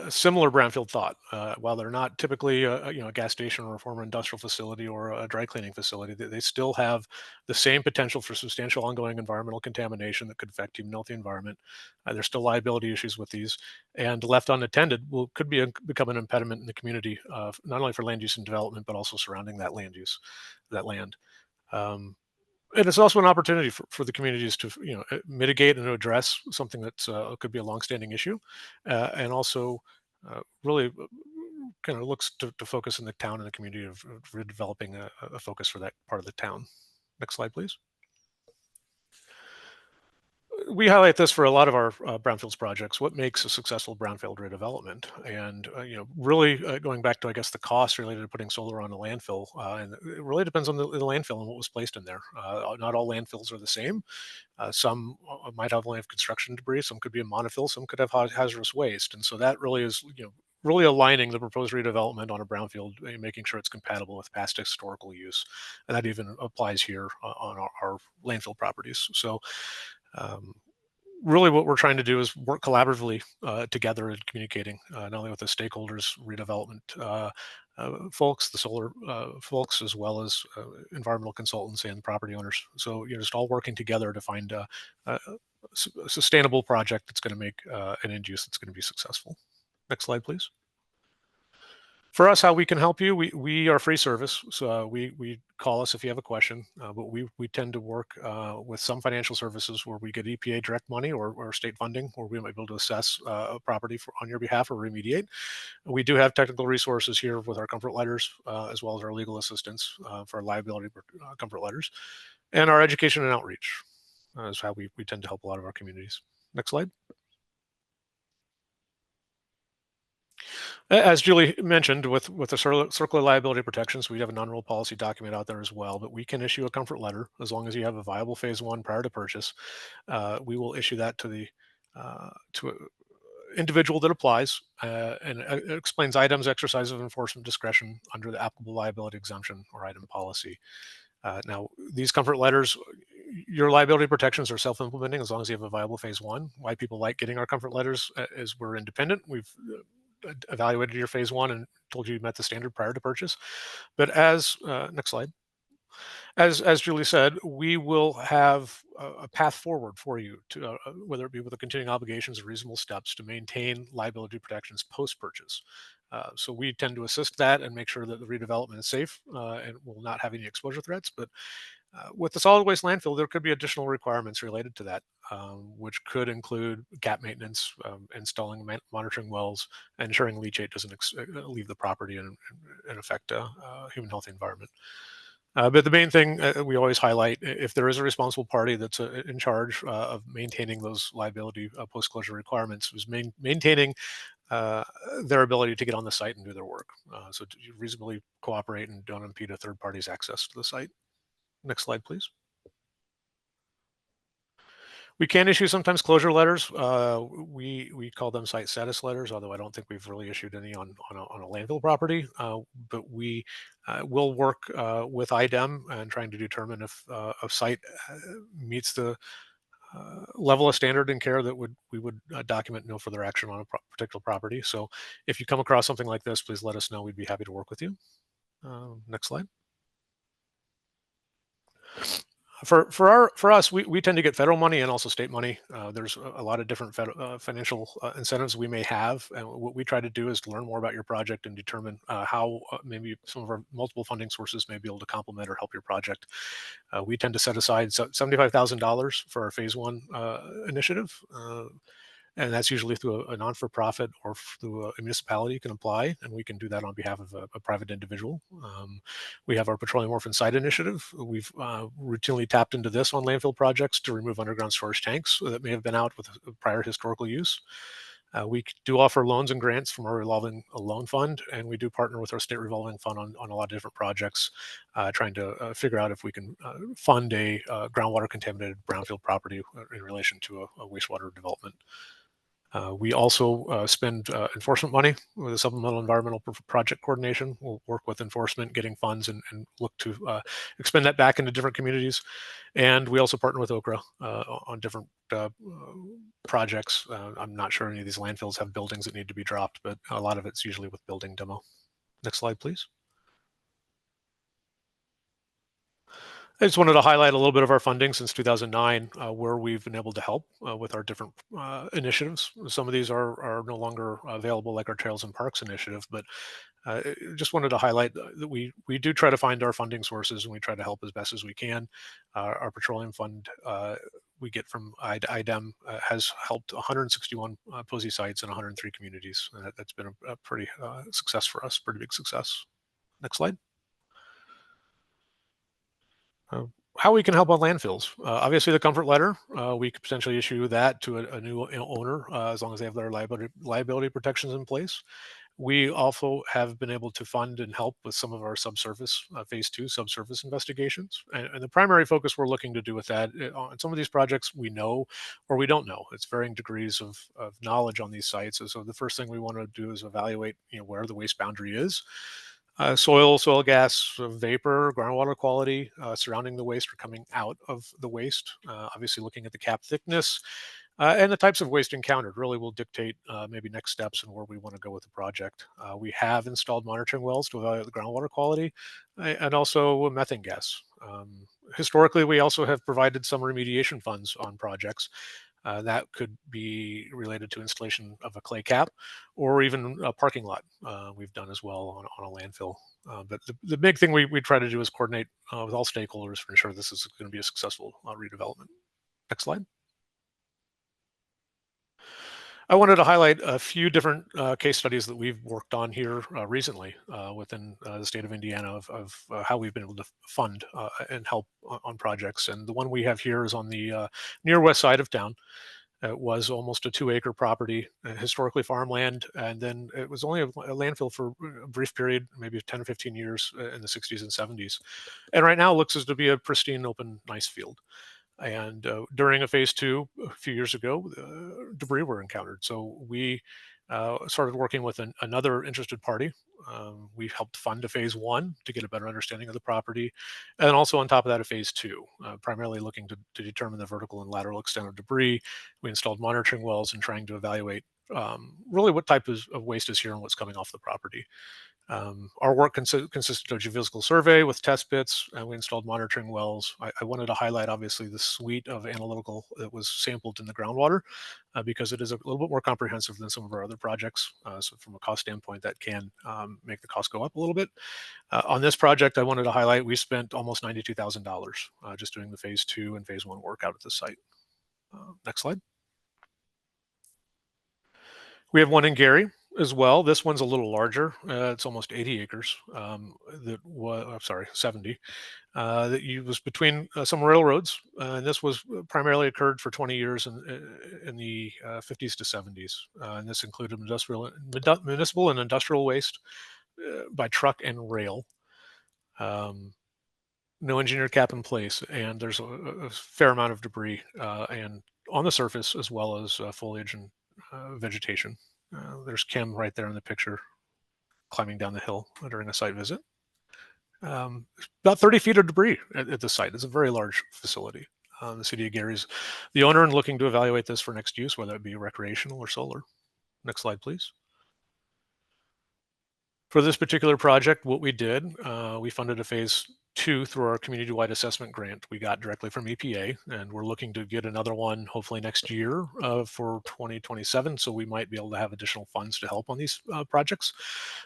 similar brownfield thought. While they're not typically a gas station or a former industrial facility or a dry cleaning facility, they still have the same potential for substantial ongoing environmental contamination that could affect human health, the environment. There's still liability issues with these, and left unattended could become an impediment in the community, not only for land use and development, but also surrounding that land use, that land. And it's also an opportunity for the communities to mitigate and to address something that could be a longstanding issue, and also really kind of looks to focus in the town and the community of redeveloping a focus for that part of the town. Next slide, please. We highlight this for a lot of our brownfields projects. What makes a successful brownfield redevelopment? And really going back to, I guess, the cost related to putting solar on a landfill, and it really depends on the landfill and what was placed in there. Not all landfills are the same. Some might only have construction debris. Some could be a monofill. Some could have hazardous waste. And so that really is really aligning the proposed redevelopment on a brownfield, making sure it's compatible with past historical use, and that even applies here on our landfill properties. So. Really what we're trying to do is work collaboratively together in communicating, not only with the stakeholders, redevelopment folks, the solar folks, as well as environmental consultants and property owners. So just all working together to find a sustainable project that's going to make an end use that's going to be successful. Next slide, please. For us, how we can help you, we are free service. So we call us if you have a question, but we tend to work with some financial services where we get EPA direct money or state funding, where we might be able to assess a property on your behalf or remediate. We do have technical resources here with our comfort letters, as well as our legal assistance for liability comfort letters, and our education and outreach is how we tend to help a lot of our communities. Next slide. As Julie mentioned, with the circular liability protections, we have a non-rule policy document out there as well, but we can issue a comfort letter as long as you have a viable phase one prior to purchase. We will issue that to the individual that applies, and it explains items, exercise of enforcement discretion under the applicable liability exemption or item policy. Now, these comfort letters, your liability protections are self-implementing as long as you have a viable phase one. Why people like getting our comfort letters is we're independent. We've evaluated your phase one and told you met the standard prior to purchase. But as next slide, as Julie said, we will have a path forward for you to whether it be with the continuing obligations or reasonable steps to maintain liability protections post-purchase. So we tend to assist that and make sure that the redevelopment is safe and will not have any exposure threats. But with the solid waste landfill, there could be additional requirements related to that, which could include gap maintenance, installing monitoring wells, and ensuring leachate doesn't leave the property and affect human health and environment. But the main thing we always highlight, if there is a responsible party that's in charge of maintaining those liability post-closure requirements, is maintaining their ability to get on the site and do their work. So to reasonably cooperate and don't impede a third party's access to the site. Next slide, please. We can issue sometimes closure letters. We call them site status letters, although I don't think we've really issued any on a landfill property. But we will work with IDEM and trying to determine if a site meets the level of standard and care that we would document no further action on a particular property. So if you come across something like this, please let us know. We'd be happy to work with you. Next slide. For us, we tend to get federal money and also state money. There's a lot of different financial incentives we may have, and what we try to do is to learn more about your project and determine how maybe some of our multiple funding sources may be able to complement or help your project. We tend to set aside $75,000 for our phase 1 initiative. And that's usually through a non-for-profit or through a municipality can apply, and we can do that on behalf of a private individual. We have our petroleum orphan site initiative. We've routinely tapped into this on landfill projects to remove underground storage tanks that may have been out with prior historical use. We do offer loans and grants from our revolving loan fund, and we do partner with our state revolving fund on a lot of different projects, trying to figure out if we can fund a groundwater contaminated brownfield property in relation to a wastewater development. We also spend enforcement money with a supplemental environmental project coordination. We'll work with enforcement, getting funds, and look to expend that back into different communities. And we also partner with Okra on different projects. I'm not sure any of these landfills have buildings that need to be dropped, but a lot of it's usually with building demo. Next slide, please. I just wanted to highlight a little bit of our funding since 2009, where we've been able to help with our different initiatives. Some of these are no longer available, like our Trails and Parks initiative, but just wanted to highlight that we do try to find our funding sources, and we try to help as best as we can. Our petroleum fund we get from IDEM has helped 161 POSI sites in 103 communities. That's been a pretty success for us, pretty big success. Next slide. How we can help on landfills. Obviously, the comfort letter, we could potentially issue that to a new owner as long as they have their liability protections in place. We also have been able to fund and help with some of our subsurface, phase 2 subsurface investigations. And the primary focus we're looking to do with that, on some of these projects we know or we don't know. It's varying degrees of knowledge on these sites. And so the first thing we want to do is evaluate where the waste boundary is. Soil gas, vapor, groundwater quality surrounding the waste or coming out of the waste. Obviously looking at the cap thickness and the types of waste encountered really will dictate maybe next steps and where we want to go with the project. We have installed monitoring wells to evaluate the groundwater quality and also methane gas. Historically, we also have provided some remediation funds on projects. That could be related to installation of a clay cap or even a parking lot we've done as well on a landfill. But the big thing we try to do is coordinate with all stakeholders to ensure this is going to be a successful redevelopment. Next slide. I wanted to highlight a few different case studies that we've worked on here recently within the state of Indiana of how we've been able to fund and help on projects. And the one we have here is on the near west side of town. It was almost a 2-acre property, historically farmland, and then it was only a landfill for a brief period, maybe 10 or 15 years in the 60s and 70s. And right now it looks as to be a pristine, open, nice field. And during a phase 2 a few years ago, debris were encountered. So we started working with another interested party. We helped fund a phase 1 to get a better understanding of the property. And also on top of that, a phase 2, primarily looking to determine the vertical and lateral extent of debris. We installed monitoring wells and trying to evaluate really what type of waste is here and what's coming off the property. Our work consisted of geophysical survey with test pits, and we installed monitoring wells. I wanted to highlight, obviously, the suite of analytical that was sampled in the groundwater because it is a little bit more comprehensive than some of our other projects. So from a cost standpoint, that can make the cost go up a little bit. On this project, I wanted to highlight we spent almost $92,000 just doing the phase 2 and phase 1 work out at the site. Next slide. We have one in Gary as well. This one's a little larger. It's almost 80 acres. That was, I'm sorry, 70. That was between some railroads, and this was primarily occurred for 20 years in the 50s to 70s. And this included municipal and industrial waste by truck and rail. No engineered cap in place, and there's a fair amount of debris and on the surface as well as foliage and vegetation. There's Kim right there in the picture climbing down the hill during a site visit. About 30 feet of debris at the site. It's a very large facility. The city of Gary's the owner and looking to evaluate this for next use, whether it be recreational or solar. Next slide, please. For this particular project, what we did, we funded a phase two through our community-wide assessment grant we got directly from EPA, and we're looking to get another one hopefully next year for 2027. So we might be able to have additional funds to help on these projects.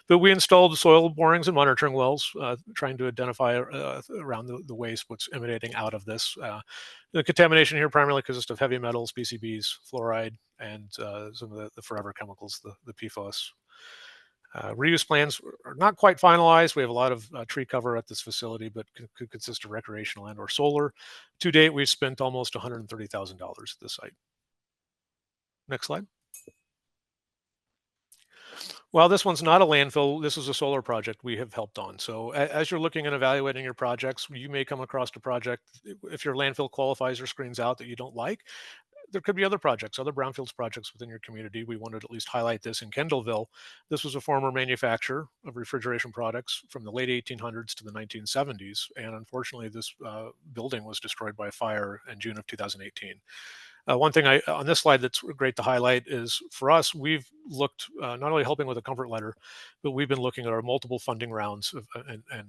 But we installed soil borings and monitoring wells, trying to identify around the waste what's emanating out of this. The contamination here primarily consists of heavy metals, PCBs, fluoride, and some of the forever chemicals, the PFOS. Reuse plans are not quite finalized. We have a lot of tree cover at this facility, but could consist of recreational and or solar. To date, we've spent almost $130,000 at this site. Next slide. While this one's not a landfill, this is a solar project we have helped on. So as you're looking and evaluating your projects, you may come across a project, if your landfill qualifies or screens out, that you don't like. There could be other projects, other brownfields projects within your community. We wanted to at least highlight this in Kendallville. This was a former manufacturer of refrigeration products from the late 1800s to the 1970s. And unfortunately, this building was destroyed by a fire in June of 2018. One thing on this slide that's great to highlight is, for us, we've looked not only helping with a comfort letter, but we've been looking at our multiple funding rounds and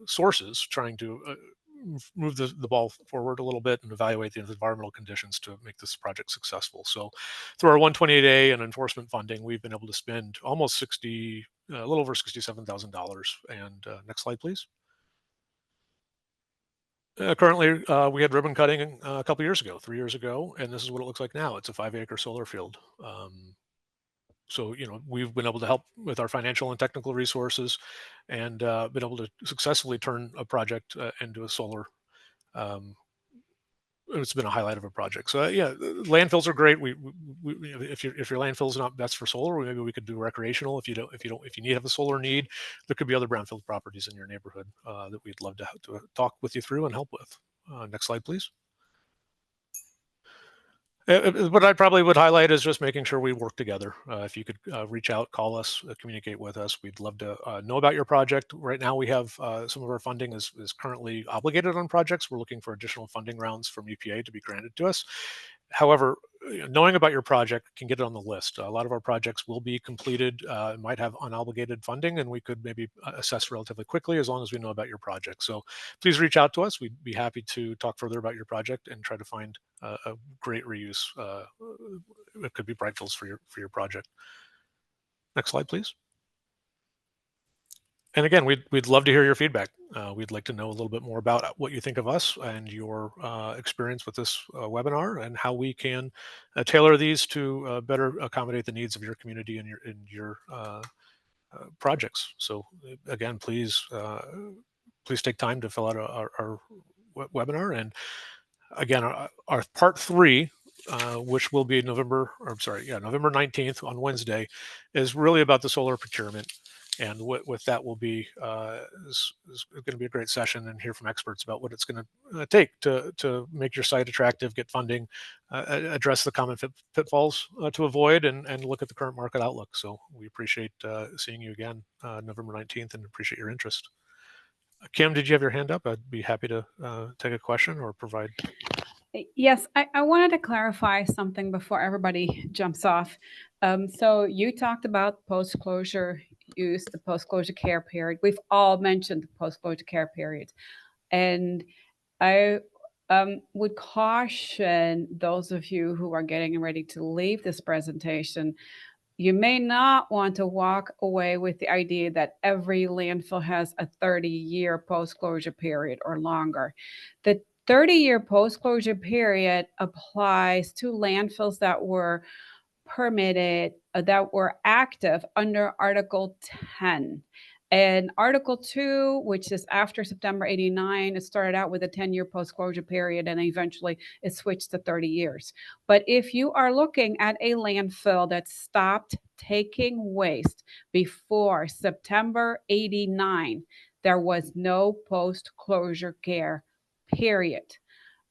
sources, trying to move the ball forward a little bit and evaluate the environmental conditions to make this project successful. So through our 128A and enforcement funding, we've been able to spend almost a little over $67,000. And next slide, please. Currently, we had ribbon cutting a couple years ago, 3 years ago, and this is what it looks like now. It's a 5-acre solar field. So, we've been able to help with our financial and technical resources, and been able to successfully turn a project into a solar. It's been a highlight of a project. So yeah, landfills are great. If your landfill is not best for solar, maybe we could do recreational. If you need have a solar need, there could be other brownfield properties in your neighborhood that we'd love to talk with you through and help with. Next slide, please. What I probably would highlight is just making sure we work together. If you could reach out, call us, communicate with us. We'd love to know about your project. Right now, we have some of our funding is currently obligated on projects. We're looking for additional funding rounds from EPA to be granted to us. However, knowing about your project can get it on the list. A lot of our projects will be completed, might have unobligated funding, and we could maybe assess relatively quickly as long as we know about your project. So please reach out to us. We'd be happy to talk further about your project and try to find a great reuse. It could be Brightfields for your project. Next slide, please. And again, we'd love to hear your feedback. We'd like to know a little bit more about what you think of us and your experience with this webinar, and how we can tailor these to better accommodate the needs of your community and your projects. So again, please take time to fill out our webinar. And again, our part 3, which will be November 19th on Wednesday, is really about the solar procurement. And with that will be is going to be a great session, and hear from experts about what it's going to take to make your site attractive, get funding, address the common pitfalls to avoid, and look at the current market outlook. So we appreciate seeing you again November 19th, and appreciate your interest. Kim, did you have your hand up? I'd be happy to take a question or provide. Yes, I wanted to clarify something before everybody jumps off. So you talked about post-closure use, the post-closure care period. We've all mentioned the post-closure care period. And I would caution those of you who are getting ready to leave this presentation, you may not want to walk away with the idea that every landfill has a 30-year post-closure period or longer. The 30-year post-closure period applies to landfills that were permitted, that were active under Article 10. And Article 2, which is after September 89, it started out with a 10-year post-closure period, and eventually it switched to 30 years. But if you are looking at a landfill that stopped taking waste before September 89, there was no post-closure care period.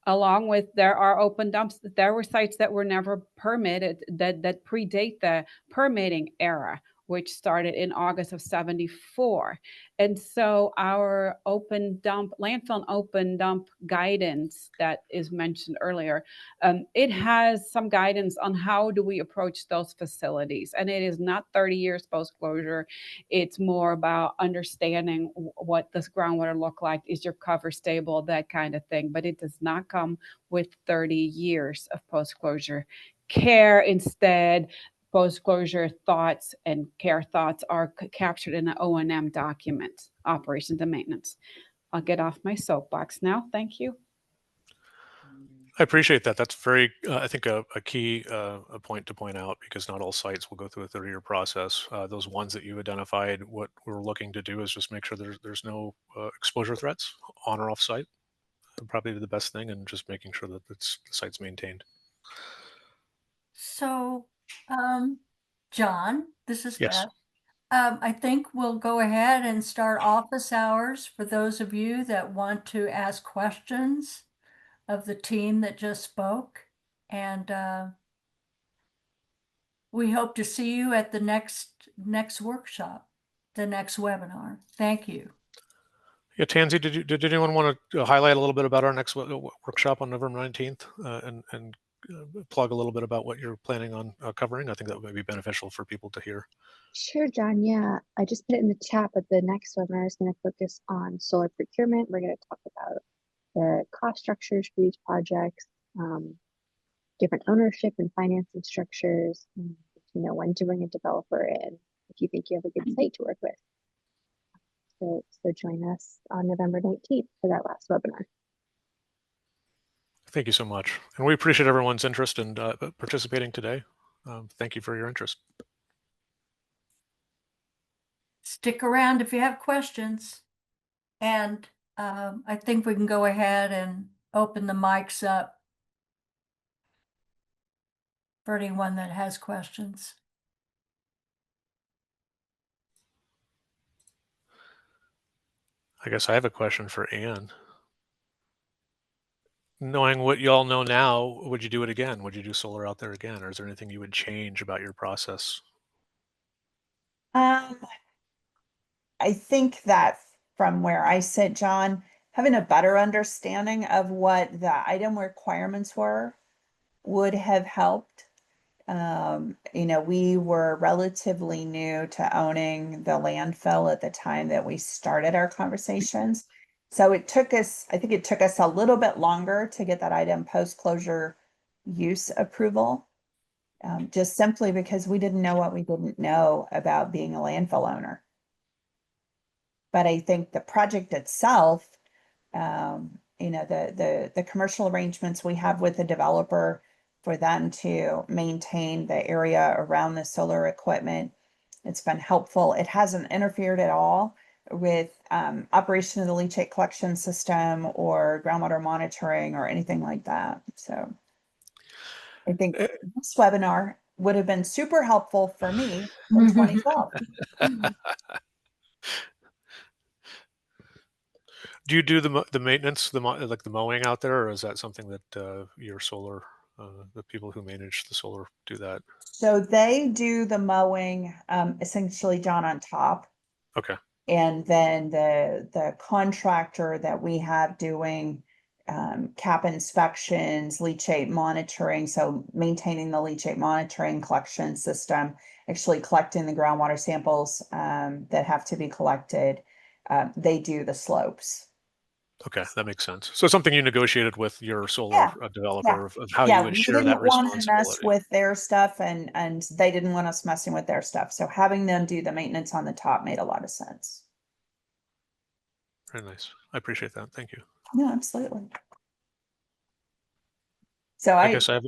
Along with, there are open dumps. There were sites that were never permitted, that predate the permitting era, which started in August of 74. And so our open dump, landfill and open dump guidance that is mentioned earlier, it has some guidance on how do we approach those facilities. And it is not 30 years post-closure. It's more about understanding what this groundwater look like. Is your cover stable? That kind of thing. But it does not come with 30 years of post-closure care. Instead, post-closure thoughts and care thoughts are captured in an O&M document, operations and maintenance. I'll get off my soapbox now. Thank you. I appreciate that. That's very, I think, a key a point to point out, because not all sites will go through a 30-year process. Those ones that you identified, what we're looking to do is just make sure there's no exposure threats on or off site. Probably the best thing, and just making sure that the site's maintained. So, John, this is Yes. Beth. I think we'll go ahead and start office hours for those of you that want to ask questions of the team that just spoke. And we hope to see you at the next workshop, the next webinar. Thank you. Yeah, Tansy, did anyone want to highlight a little bit about our next workshop on November 19th and plug a little bit about what you're planning on covering? I think that would be beneficial for people to hear. Sure, John. Yeah, I just put it in the chat, but the next webinar is going to focus on solar procurement. We're going to talk about the cost structures for each project, different ownership and financing structures, when to bring a developer in if you think you have a good site to work with. So join us on November 19th for that last webinar. Thank you so much. And we appreciate everyone's interest in participating today. Thank you for your interest. Stick around if you have questions. And I think we can go ahead and open the mics up for anyone that has questions. I guess I have a question for Anne. Knowing what you all know now, would you do it again? Would you do solar out there again? Or is there anything you would change about your process? I think that from where I sit, John, having a better understanding of what the item requirements were would have helped. We were relatively new to owning the landfill at the time that we started our conversations. So I think it took us a little bit longer to get that item post-closure use approval, just simply because we didn't know what we didn't know about being a landfill owner. But I think the project itself, the commercial arrangements we have with the developer for them to maintain the area around the solar equipment, it's been helpful. It hasn't interfered at all with operation of the leachate collection system or groundwater monitoring or anything like that. So I think this webinar would have been super helpful for me in 2012. Do you do the maintenance, like the mowing out there, or is that something that your solar, the people who manage the solar do that? So they do the mowing, essentially, John, on top. Okay. And then the contractor that we have doing cap inspections, leachate monitoring, so maintaining the leachate monitoring collection system, actually collecting the groundwater samples that have to be collected, they do the slopes. Okay, that makes sense. So something you negotiated with your solar developer of how you would share that responsibility. Want to mess with their stuff, and they didn't want us messing with their stuff. So having them do the maintenance on the top made a lot of sense. Very nice. I appreciate that. Thank you. No, absolutely. So I guess I have.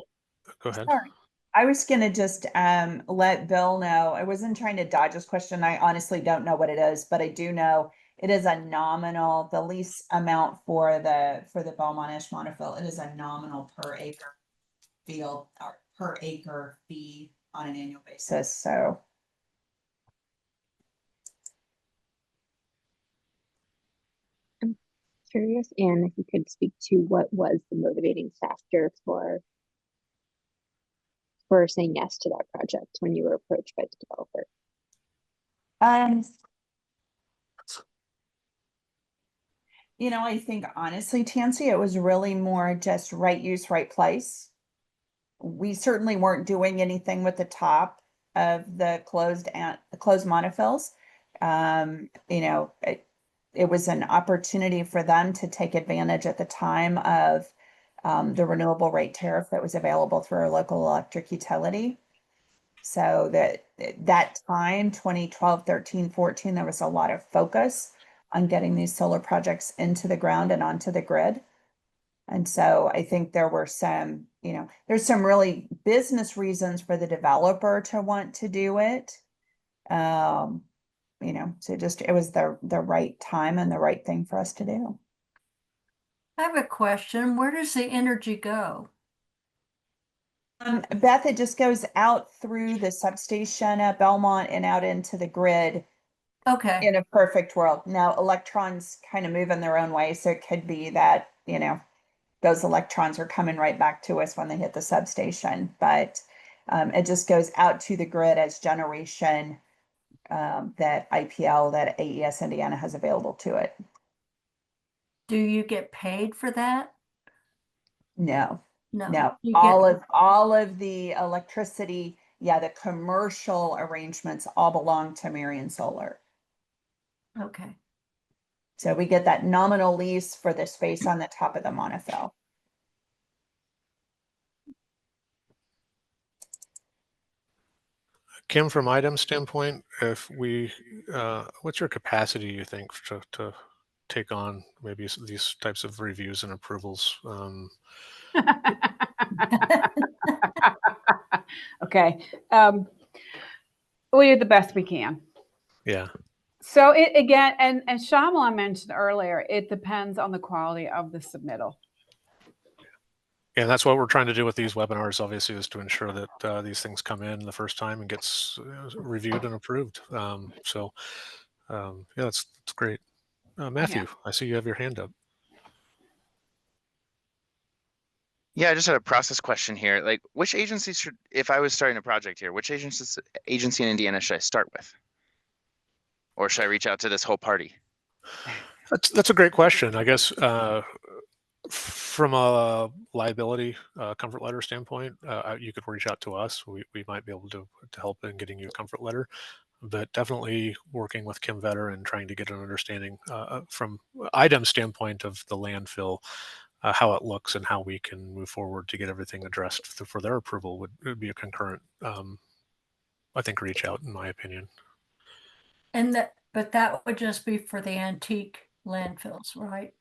Go ahead. Sorry. I was going to just let Bill know. I wasn't trying to dodge this question. I honestly don't know what it is, but I do know it is a nominal, the lease amount for the Beaumont-ish monofil. It is a nominal per acre field or per acre fee on an annual basis. So I'm curious, Anne, if you could speak to what was the motivating factor for saying yes to that project when you were approached by the developer. Um, you know, I think honestly, Tansy, it was really more just right use, right place. We certainly weren't doing anything with the top of the closed monofills. You know, it was an opportunity for them to take advantage at the time of the renewable rate tariff that was available through our local electric utility. So that time, 2012, 13, 14, there was a lot of focus on getting these solar projects into the ground and onto the grid. And so I think there were some, you know, there's some really business reasons for the developer to want to do it. You know, so it was the right time and the right thing for us to do. I have a question. Where does the energy go? Beth, it just goes out through the substation at Belmont and out into the grid Okay. in a perfect world. Now, electrons kind of move in their own way, so it could be that, you know, those electrons are coming right back to us when they hit the substation, but it just goes out to the grid as generation that IPL, that AES Indiana has available to it. Do you get paid for that? No, No. no. You All of the electricity, yeah, the commercial arrangements all belong to Marion Solar. Okay. So we get that nominal lease for the space on the top of the monofill. Kim, from IDEM standpoint, if we, what's your capacity, you think, to take on maybe these types of reviews and approvals? Okay. We do the best we can. Yeah. So it again, and Shyamalan mentioned earlier, it depends on the quality of the submittal. And that's what we're trying to do with these webinars, obviously, is to ensure that these things come in the first time and gets reviewed and approved. Yeah, that's great. Matthew, Yeah. I see you have your hand up. Yeah, I just had a process question here. Like, which agencies should, if I was starting a project here, which agency in Indiana should I start with? Or should I reach out to this whole party? That's a great question. I guess from a liability comfort letter standpoint, you could reach out to us. We might be able to help in getting you a comfort letter, but definitely working with Kim Vetter and trying to get an understanding from IDEM standpoint of the landfill, how it looks and how we can move forward to get everything addressed for their approval would be a concurrent, I think, reach out, in my opinion. But that would just be for the antique landfills, right?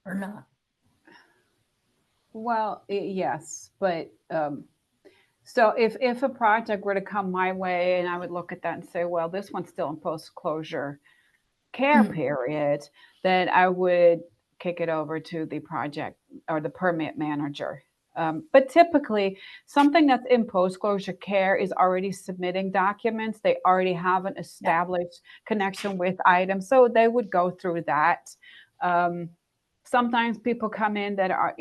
Or not? Well, yes, but so if a project were to come my way and I would look at that and say, well, this one's still in post-closure care period, then I would kick it over to the project or the permit manager. But typically, something that's in post-closure care is already submitting documents. They already have an established connection with items, so they would go through that. Sometimes people come in that are,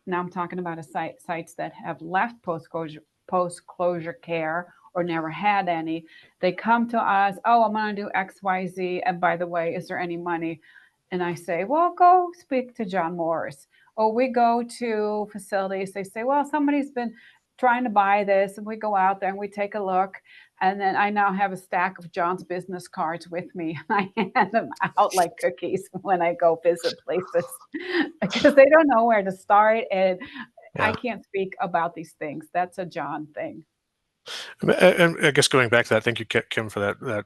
now I'm talking about sites that have left post-closure care or never had any. They come to us, oh, I'm going to do X, Y, Z. And by the way, is there any money? And I say, well, go speak to John Morris. Or we go to facilities. They say, well, somebody's been trying to buy this. And we go out there and we take a look. And then I now have a stack of John's business cards with me. I hand them out like cookies when I go visit places because they don't know where to start. And I can't speak about these things. That's a John thing. And I guess going back to that, thank you, Kim, for that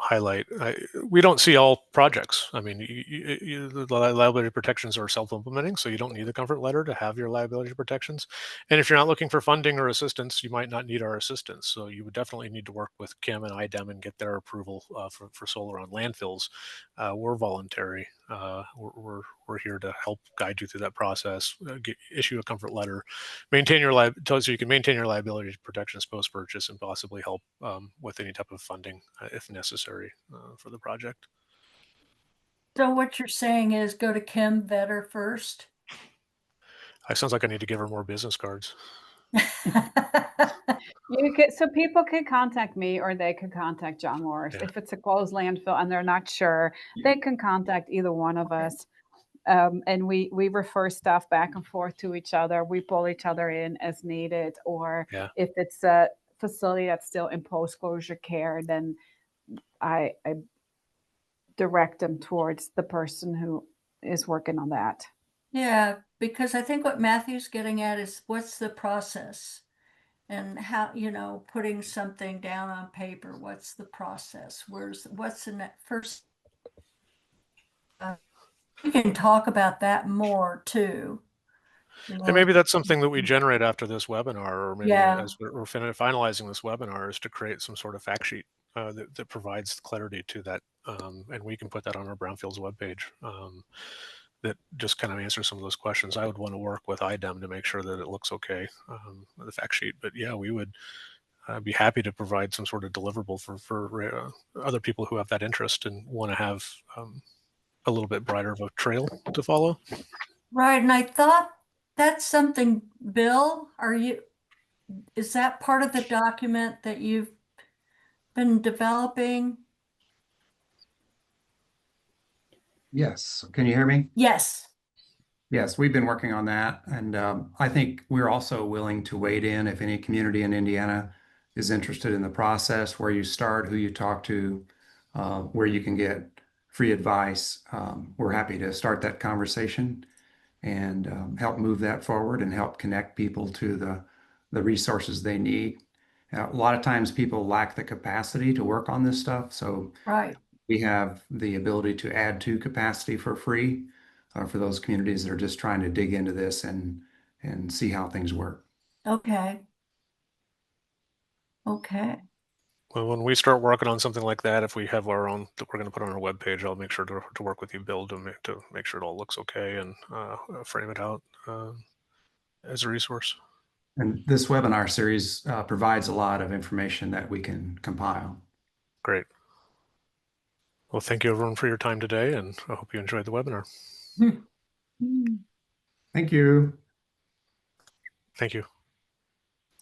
highlight. We don't see all projects. I mean, the liability protections are self-implementing, so you don't need a comfort letter to have your liability protections. And if you're not looking for funding or assistance, you might not need our assistance. So you would definitely need to work with Kim and IDEM and get their approval for solar on landfills. We're voluntary. We're here to help guide you through that process. Issue a comfort letter, maintain your so you can maintain your liability protections post-purchase and possibly help with any type of funding if necessary for the project. So what you're saying is go to Kim Vetter first? It sounds like I need to give her more business cards. You could, so people could contact me or they could contact John Morris. Yeah. If it's a closed landfill and they're not sure, they can contact either one of us. And we refer stuff back and forth to each other. We pull each other in as needed, or Yeah. if it's a facility that's still in post-closure care, then I direct them towards the person who is working on that. Yeah, because I think what Matthew's getting at is what's the process? And how, you know, putting something down on paper, what's the process? What's the first? We can talk about that more too. And maybe that's something that we generate after this webinar, or maybe Yeah. as we're finalizing this webinar, is to create some sort of fact sheet that provides clarity to that. And we can put that on our Brownfields webpage that just kind of answers some of those questions. I would want to work with IDEM to make sure that it looks okay, the fact sheet. But yeah, we would be happy to provide some sort of deliverable for other people who have that interest and want to have a little bit brighter of a trail to follow. Right. And I thought that's something, Bill, is that part of the document that you've been developing? Yes. Can you hear me? Yes. Yes, we've been working on that. And I think we're also willing to wade in if any community in Indiana is interested in the process, where you start, who you talk to, where you can get free advice. We're happy to start that conversation and help move that forward and help connect people to the resources they need. A lot of times people lack the capacity to work on this stuff. So Right. we have the ability to add to capacity for free for those communities that are just trying to dig into this and see how things work. Okay. Okay. Well, when we start working on something like that, if we have our own that we're going to put on our webpage, I'll make sure to work with you, Bill, to make sure it all looks okay and frame it out as a resource. And this webinar series provides a lot of information that we can compile. Great. Well, thank you everyone for your time today, and I hope you enjoyed the webinar. Thank you. Thank you.